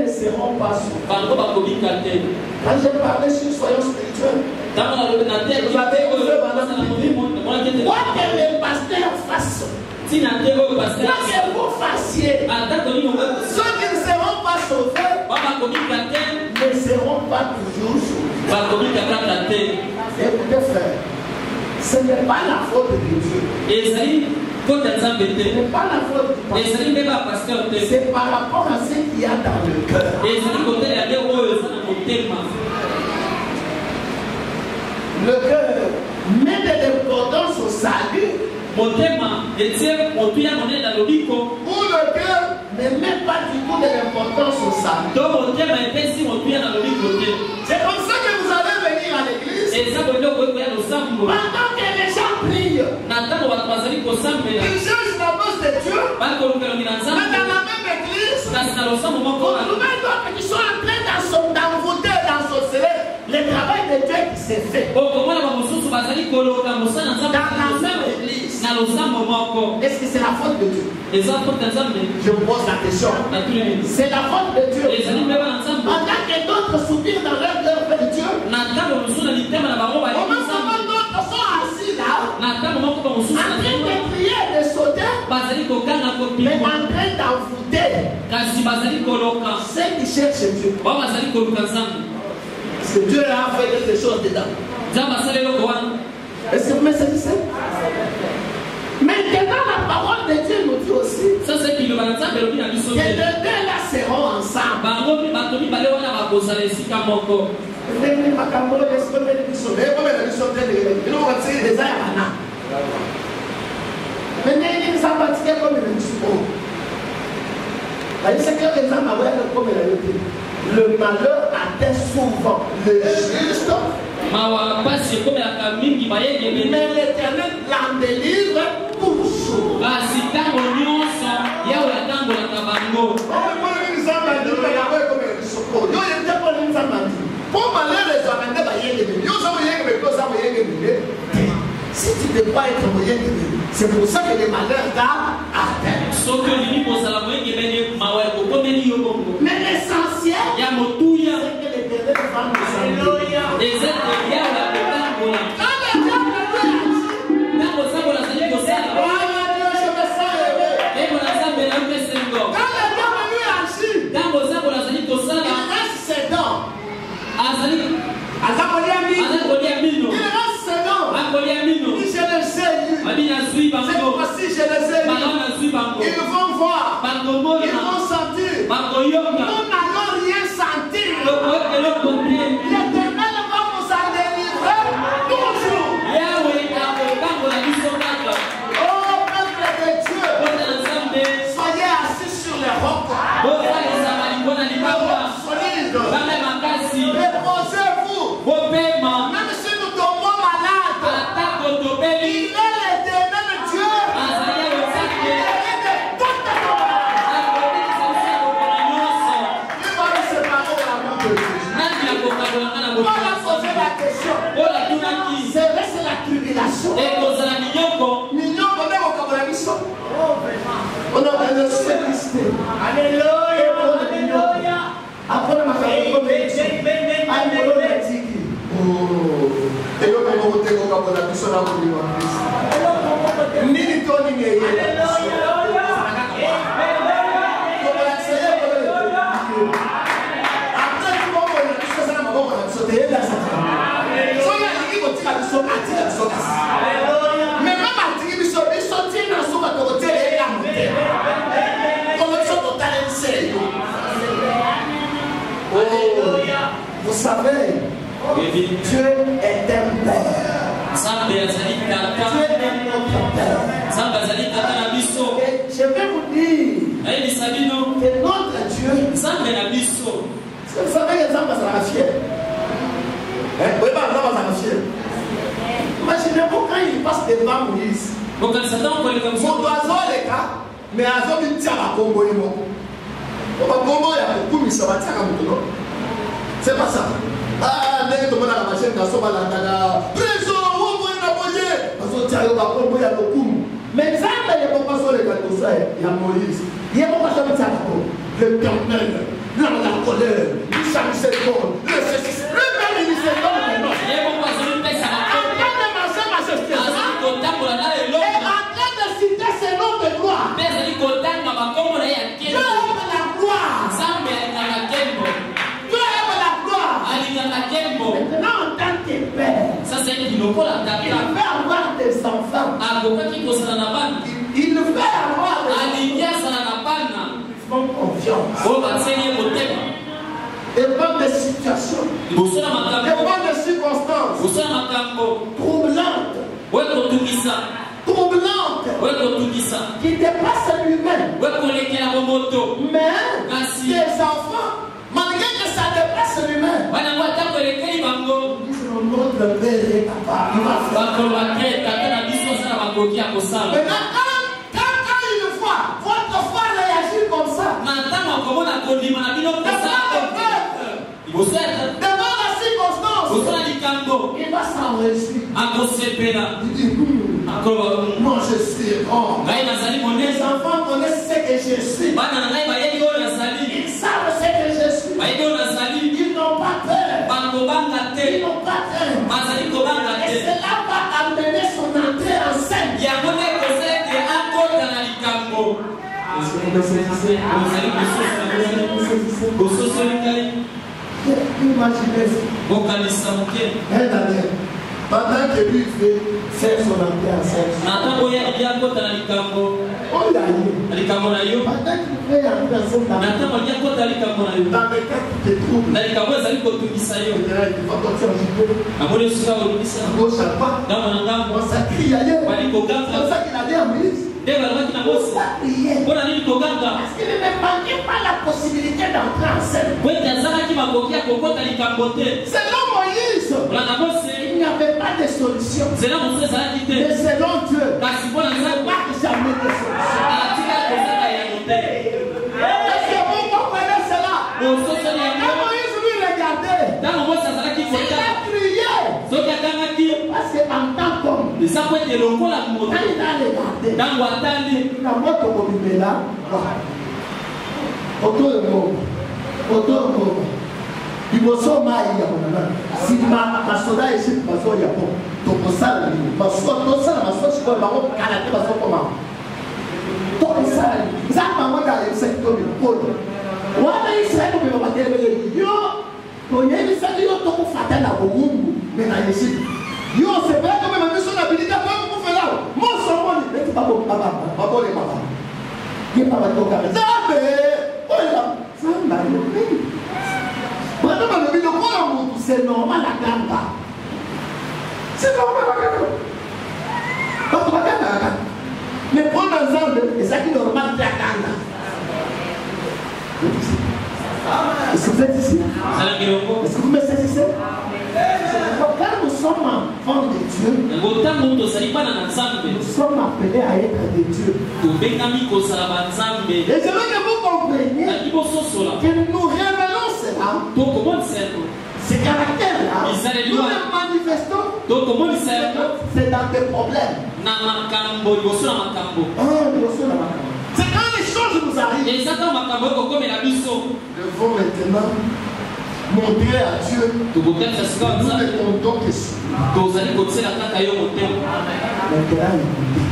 ne seront pas sauvés. Quand je parlais sur soyons spirituels, vous avez quoi que le pasteur fasse, quoi que vous fassiez, ceux qui ne seront pas sauvés ne seront pas toujours sauvés. Écoutez frère, ce n'est pas la faute de Dieu. Ce n'est pas la faute du pasteur. C'est par rapport à ce qu'il y a dans le cœur. Le cœur met de l'importance au salut. Ou le cœur ne met pas du tout de l'importance au salut. C'est comme ça que vous allez venir à l'église. Pendant que les gens prient, ils cherchent la face de Dieu. Mais dans la même église, vous trouvez d'autres qui sont en train d'envoûter, d'ensorceler le travail de Dieu qui s'est fait. Dans la même église. Est-ce que c'est la faute de Dieu? Je vous pose la question. C'est la faute de Dieu. Pendant que d'autres soupirent dans leur cœur vers Dieu, au même moment d'autres sont assis là, en train de prier et de sauter, mais en train d'envoûter ceux qui cherchent Dieu. Parce que Dieu a fait quelque chose dedans. Est-ce que vous me saisissez? Maintenant, la parole de Dieu nous dit aussi que les deux là seront ensemble. Le malheur atteint souvent le juste, mais l'Éternel l'en délivre toujours. Si tu ne peux pas être moyen, c'est pour ça que les malheurs t'a atteint. Mais l'essentiel, c'est que l'Éternel va nous enlever. la biso na molimo wa Kristo. Nini toni ngeye. Après tout bon la biso sana maboko na biso te yenda sa. So ya iki kotika biso atika biso kasi. Mais même atiki biso biso tina so ba to tele ya mote. Comme ça total sérieux. Alléluia. Vous savez, Dieu est un père. Dieu est notre père. Et je vais vous dire que notre Dieu, vous savez que Zamba sera fier. Oui, pas Zamba sera fier. Imaginez-vous quand il passe devant Moïse. Mon oiseau les cas, mais oiseau qui tient à Congo. C'est pas ça. Ah, dès que tu la machine, tu as mais ça, il n'y a pas sur les gâteaux, il y a Moïse. Il n'y a pas sur le tableau. Le permel, la colère, le chancel, le ceci. Le même, il s'est donné. Il n'y a pas sur le texte. En train de marcher, ma chère. Et en train de citer ses noms de gloire. Dieu aime la gloire. Maintenant, en tant que père, il veut avoir des enfants. Il veut avoir font confiance. Devant des situations, devant des circonstances troublantes, qui dépassent lui-même. Mais des enfants, malgré que ça dépasse lui-même, notre père est capable. Maintenant, quand une fois votre foi réagit comme ça, devant la circonstance, il va s'enregistrer. Il dit, moi je suis grand. Les enfants connaissent ce que je suis. Ils savent ce que je suis. Ils n'ont pas peur. Ils n'ont pas peur. Et cela va amener son entrée en scène. Imaginez-vous. Pendant que lui fait faire son entrée en scène. Pendant qu'il fait entrer en scène dans le cas de trouble, il va sortir en jupe. Ça crie ailleurs. C'est ça qu'il a dit à Moïse. Parce qu'il ne me manquait pas la possibilité d'entrer en scène. Selon Moïse, il n'y avait pas de solution. Mais selon Dieu, il n'y a pas jamais de solution. Est-ce que vous comprenez cela? Quand Moïse lui regardait, il a crié. Parce qu'en tant qu'homme, quand il a regardé, il a montré au Bimela, liboso mai ya monana sima masoda esi baso ya po to kosala ni baso to sala baso siko ba ko kala te baso ko ma to kosala za ma wanda le sector ni polo wana Israel be ba tele yo to yemi sa yo to ko fatala ko mungu me na yesi yo se ba ko me miso na bilita ko ko fela mo so mo ni beti ba ko baba le baba ye baba to ka zabe oya samba yo c'est normal à Gamba. C'est normal à Gamba. Mais pour l'ensemble, c'est ça qui est normal à Gamba. Est-ce que vous êtes ici? Est-ce que vous me saisissez? Quand nous sommes enfants de Dieu, nous sommes appelés à être des dieux. Et je veux que vous compreniez que nous révélons cela. Ces caractères-là, nous les manifestons, c'est dans des problèmes. C'est quand les choses nous arrivent. Nous devons maintenant montrer à Dieu nous ne comptons que sur lui.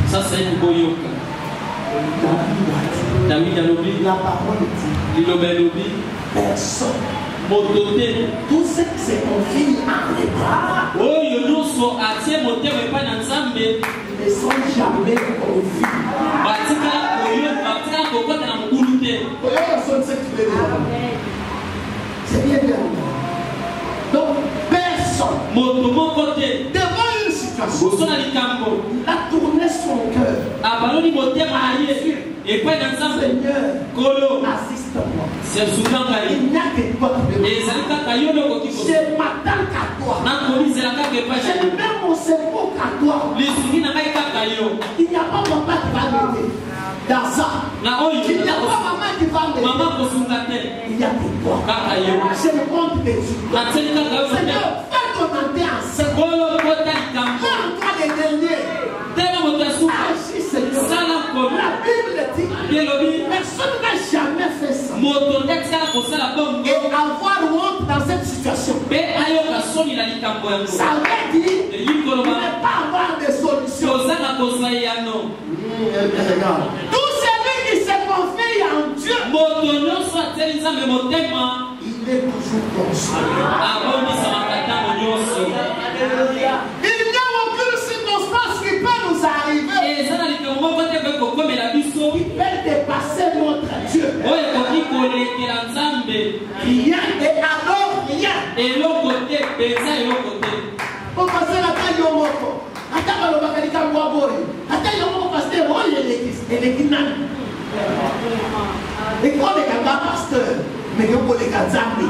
Ça c'est une boyoka. David a lobby. La parole dit. Personne. Tout ce qui se confie en l'État. Oh, you know so ati moté me pas dans Zambé. Ne sont jamais confiés. Batika koyo kokota na mkulute. C'est bien bien. Donc personne. Moto côté. Devant une situation. Il a tourné son cœur. Abaloni moté marié. Et pas dans Zambé. Seigneur. Kolo. Assiste-moi. C'est souvent il n'y a que toi. Et ça je m'attends qu'à toi. Je mets mon cerveau qu'à toi. Il n'y a pas papa qui va m'aider. Dans ça. Il n'y a pas maman qui va m'aider. Il n'y a que toi. Je me compte dessus. Seigneur, fais ton entrée en scène. Fais en toi les derniers. Agis, Seigneur. La Bible dit personne n'a jamais fait ça. Et avoir honte dans cette situation. Ça veut dire ne pas avoir de solution. Tout celui qui se confie en Dieu, il est toujours consolé. Il n'y a aucune circonstance qui peut nous arriver qui peut dépasser notre Dieu. Rien et alors rien. On passe la taille au moko. Attends le bakalika mwabori. Attends le moko pasteur. Oh il est kinani. Et quand les gars pasteur, mais quand les gars zambi.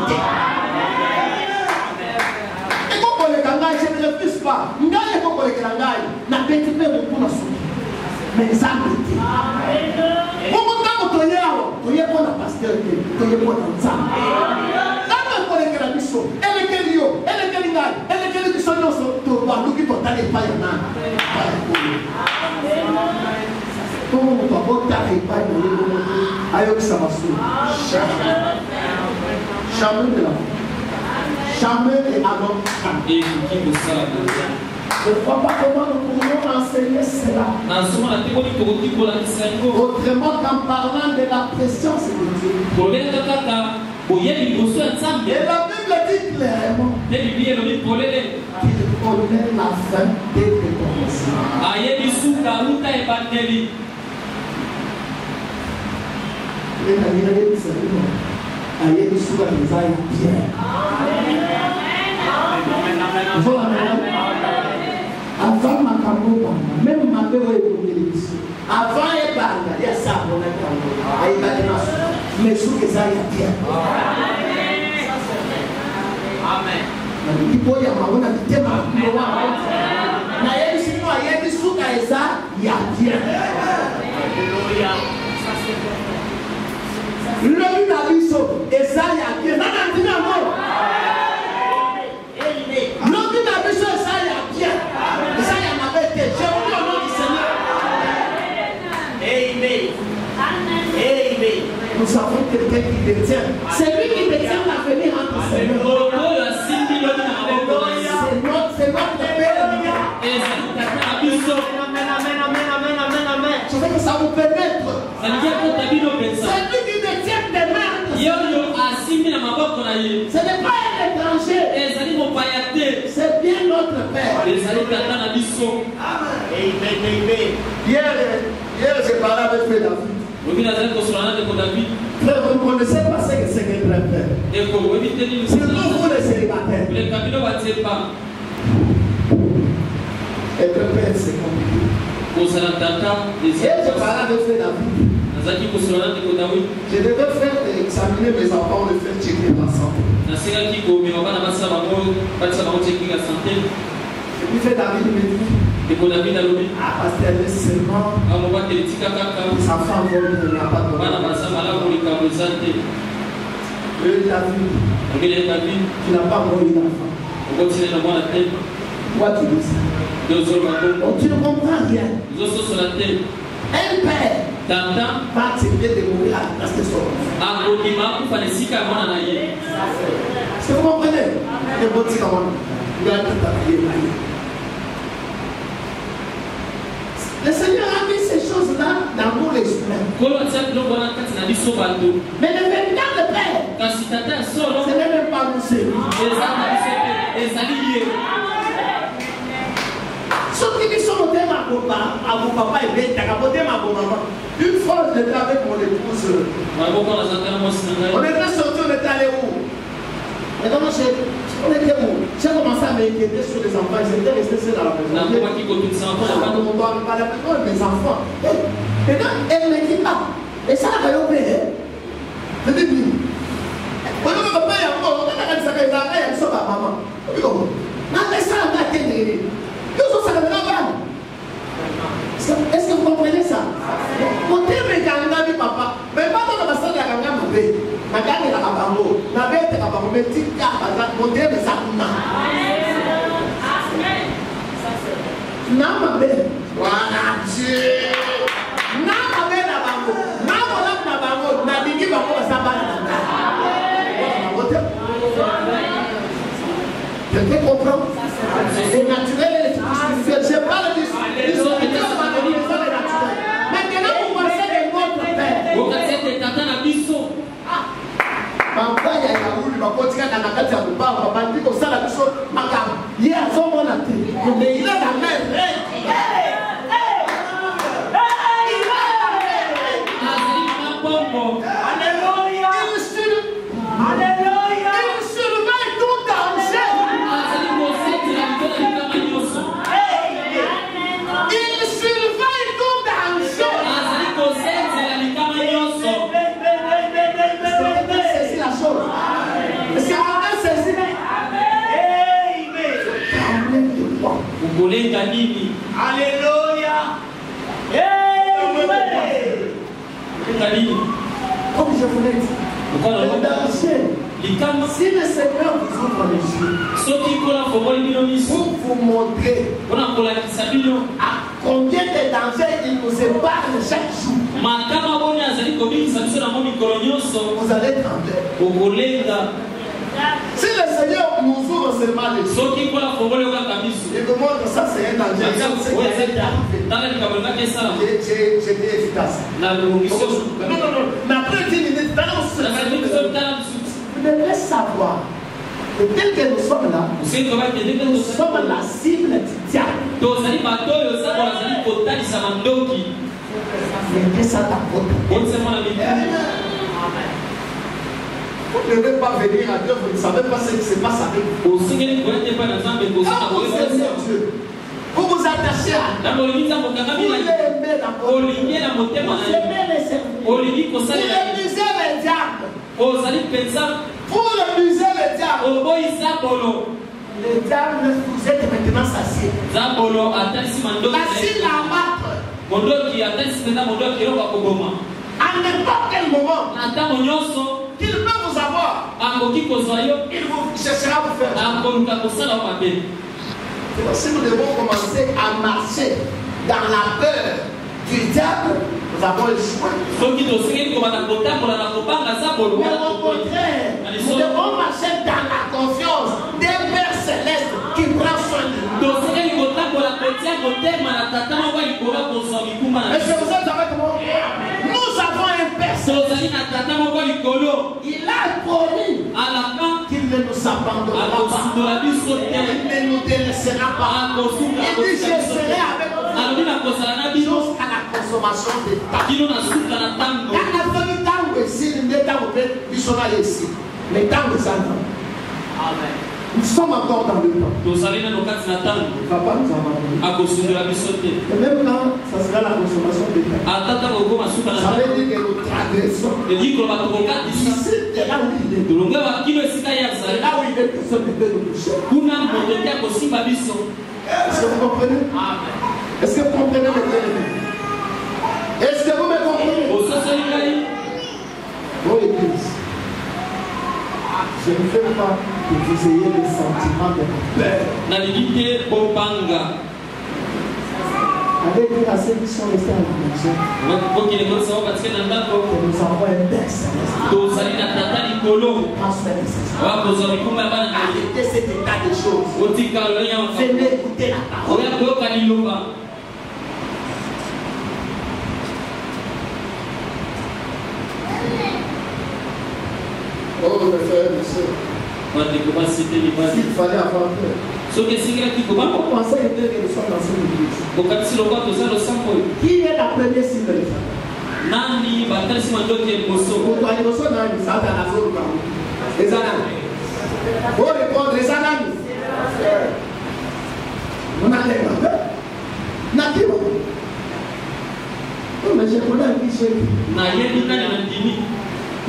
Et quand les gars je ne refuse pas. Ngai quand les gars na petit peu mon pour la soupe. Mais zambi. Comment quand tu es pour la pasteur, tu es pour la zambi. Jamais et alors et qui vous sera. Je ne vois pas comment nous pourrions enseigner cela. Autrement qu'en parlant de la présence de Dieu. Et la Bible dit clairement qu'il connaît la fin dès le commencement. Avant ma campagne, même ma mère est pour l'émission. Avant et banda, il y a ça pour la campagne. Mais sous que ça y a bien. Amen. Il faut y avoir un thème. Na yeye sino yeye suka eza ya bien. Alléluia. Le na biso eza ya bien. Na ndina mo. Le na biso eza ya bien. Eza ya mabete. Je vous au nom du Seigneur. Amen. Amen. Nous savons quelqu'un qui détient. C'est lui qui détient l'avenir entre ses mains. C'est notre Père. Je veux que ça vous pénètre. C'est lui qui détient tes mains. Ce n'est pas un étranger. C'est bien notre Père. Hier, j'ai parlé avec Frère David. Frère, vous ne connaissez pas ce que c'est que le Père. Surtout vous les célibataires. Être père, c'est compliqué. Hier, j'ai parlé avec Frère David. Je devais faire examiner mes enfants, les faire checker la santé. Et puis Frère David me dit, ah, parce qu'elle est seulement sa femme vole, il n'a pas de David, tu n'as pas volé l'enfant. Pourquoi tu dis ça? Donc tu ne comprends rien. Un père va accepter de mourir à la place de son enfant. Est-ce que vous comprenez? Le Seigneur a mis ces choses-là dans nos esprits. Mais le véritable Père, ce n'est même pas nous seul. Sauf qu'ils sont au thème à mon papa et bien, à mon thème à mon maman. Une fois, j'étais avec mon épouse. On était sortis, on était allé où? Et donc, on était où? J'ai commencé à m'inquiéter sur les enfants. J'étais resté seul à la maison. On ne parlait pas de mes enfants. Et donc, elle ne me dit pas. Et ça, elle a payé. Je dis, oui. On ne peut pas y avoir. On a dit ça, il y a un saut à maman. Mais ça, on a été. Est-ce que vous comprenez ça? Mon thème est quand papa. Mais pas dans la salle de la gamme, ma gamme est la gamme, ma bête est la gamme, mais petit gars, mon thème est ça. Non, ma bête. Voilà, Dieu. Non, ma bête, la gamme. Non, la gamme, ma bigi va pour ça. Quelqu'un comprend? C'est naturel et spirituel. Je parle du spirituel. Maintenant, vous pensez de votre Père. Papa, il y a un roule, il va continuer dans la carte de papa. Papa dit comme ça, la chose, ma gamme. Il y a son mon athée. Mais il a la main. Alléluia. Alléluia. Il surveille tout danger. Il surveille tout danger. C'est la chose. C'est la saisi. Alléluia. Comme je vous l'ai dit, le danger. Si le Seigneur vous ouvre les yeux pour vous montrer à combien de dangers il nous épargne chaque jour, vous allez trembler. Si le Seigneur nous ouvre seulement les yeux, il nous montre ça, c'est un danger. J'étais efficace. Non, mais après 10 minutes, vous devez savoir que tel que nous sommes là, nous sommes la cible du diable. Mettez ça dans votre tête. Vous ne devez pas venir à Dieu, vous ne savez pas ce qui se passe avec vous. Quand vous aimez Dieu, vous vous attachez à Dieu. Vous l'aimez d'abord. Vous aimez les servir. Vous refusez le diable. Pour refuser le diable. Le diable, vous êtes maintenant sacié. Facile à abattre. À n'importe quel moment qu'il peut vous avoir, il vous cherchera à vous faire. Si nous devons commencer à marcher dans la peur du diable, nous avons le choix. Mais au contraire, nous devons marcher dans la confiance d'un Père céleste qui prend soin de nous. Est-ce que vous êtes avec moi? Nous avons un Père céleste. Il a promis qu'il ne nous abandonnera pas. Il ne nous délaissera pas. Il dit: je serai avec vous jusqu'à la consommation des temps. Les temps des enfants. Nous sommes encore dans le temps. Papa nous a abandonnés. Et même quand ça sera la consommation des temps, ça veut dire que nous traversons. Ici, c'est là où il est. Là où il est, personne ne peut nous toucher. Est-ce que vous comprenez? Est-ce que vous comprenez le bien-aimé? Est-ce que vous me comprenez? Oh Église, je ne fais pas que vous ayez le sentiment de peur. Avec à ceux qui sont restés à la maison, nous avons un texte. Arrêtez cet état de choses. Venez écouter la parole. Oh, mes frères et mes sœurs. S'il fallait avoir peur. Pourquoi pensez que nous sommes dans cette église? Qui est la première cible de ça? Les ananas. Pour répondre, les ananas. On a les mains. Mais je connais un cliché.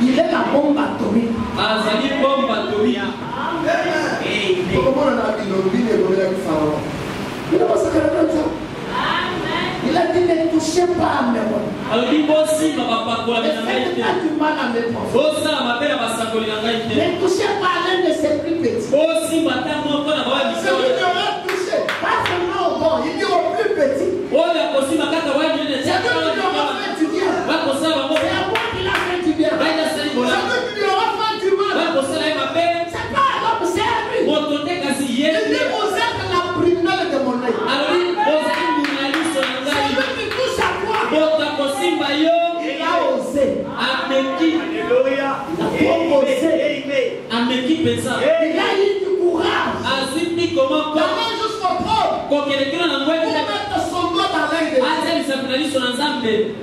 Il est la bombe atomique. Comment on a dit il a dit ne touchez pas à mes mots. Ne faites pas du mal à mes prophètes. Ne touchez pas à l'un de ses plus petits. Celui qui aura touché, pas seulement au bon, il dit au plus petit. C'est lui qui aura fait du bien. C'est à moi qu'il a fait du bien. C'est lui qui lui aura fait du mal. C'est pas à l'homme, c'est à lui. Il dit vous êtes la prunelle de mon œil. C'est lui qui touche à moi. Il a osé. Alléluia. Il a proposé. Il a eu du courage. D'aller jusqu'au trône. Pour mettre son doigt dans l'œil de Dieu.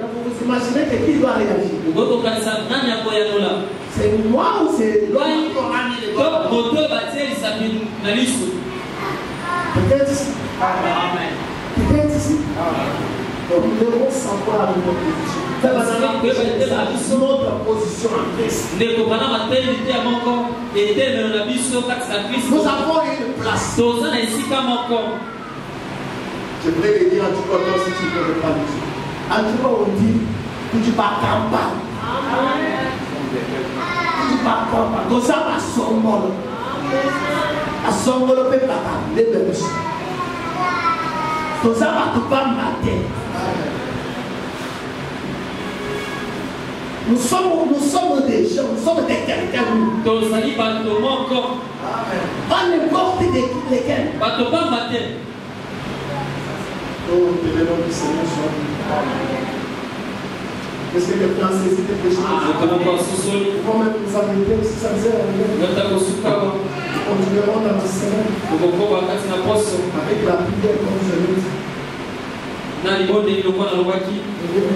Vous vous imaginez que qui doit réagir? C'est moi ou c'est l'homme qui aura mis les doigts? Peut-être ici. Peut-être ici. Donc nous devons savoir notre position. Notre position en Christ. Nous avons une place. Je voudrais le dire à tout côté si tu ne peux pas le dire. À tout côté, on dit que tu vas campagne. Tu vas campagne. Comme ça, ma sommole. La sommole peut pas parler de nous. Comme ça, ma tout pas mater. Nous sommes des gens, nous sommes des quelqu'un. Pas n'importe lesquels. Oh, que le nom du Seigneur soit béni. Est-ce que les Français étaient péchés? Comment même nous abriter si ça faisait rien? Continuerons dans le Seigneur. Avec la prière comme je l'ai dit.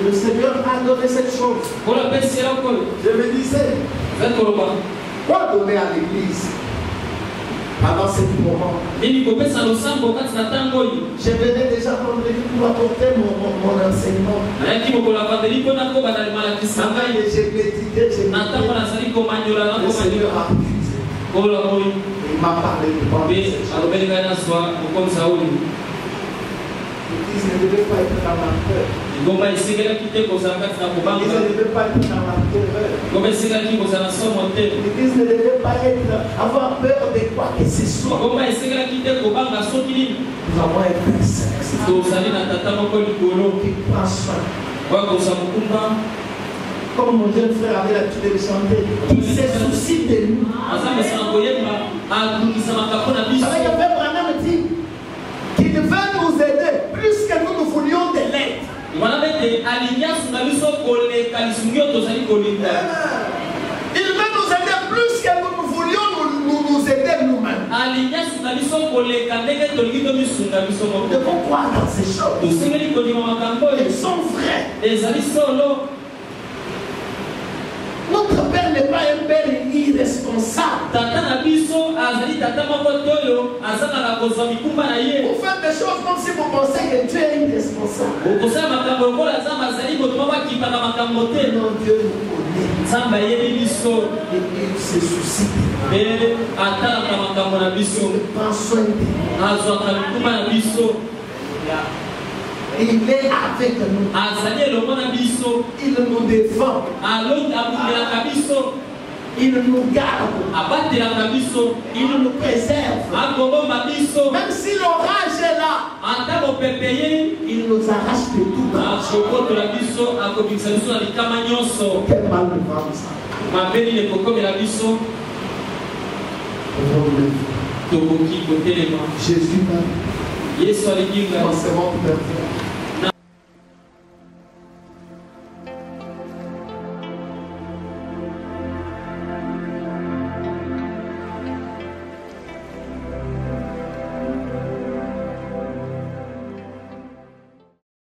Le Seigneur a donné cette chose. Je me disais, quoi donner à l'église pendant ce moment? Je venais déjà vendredi pour apporter mon enseignement. J'ai médité, le Seigneur a utilisé. Il m'a parlé de l'Église ne devait pas être dans la peur. L'Église ne devait pas être dans la terreur. L'Église ne devait pas avoir peur de quoi que ce soit. Nous avons un Père Céleste qui prend soin. Comme mon jeune frère avait l'habitude de chanter, il se soucie de nous. Avec le Père Branham dit qu'il veut nous aider plus que nous voulions de l'aide. Il veut nous aider plus que nous voulions nous aider nous-mêmes. Nous devons croire dans ces choses. Ils sont vrais. Notre Père n'est pas un Père irresponsable. Vous faites des choses comme si vous pensez que Dieu est irresponsable. Non, Dieu nous connaît. Et il se soucie. Il prend soin de nous. Il est avec nous. Il nous défend. Il nous garde. Il nous préserve. Même si l'orage est là, il nous arrache de tout. Quel mal de vendre ça. Jésus m'a.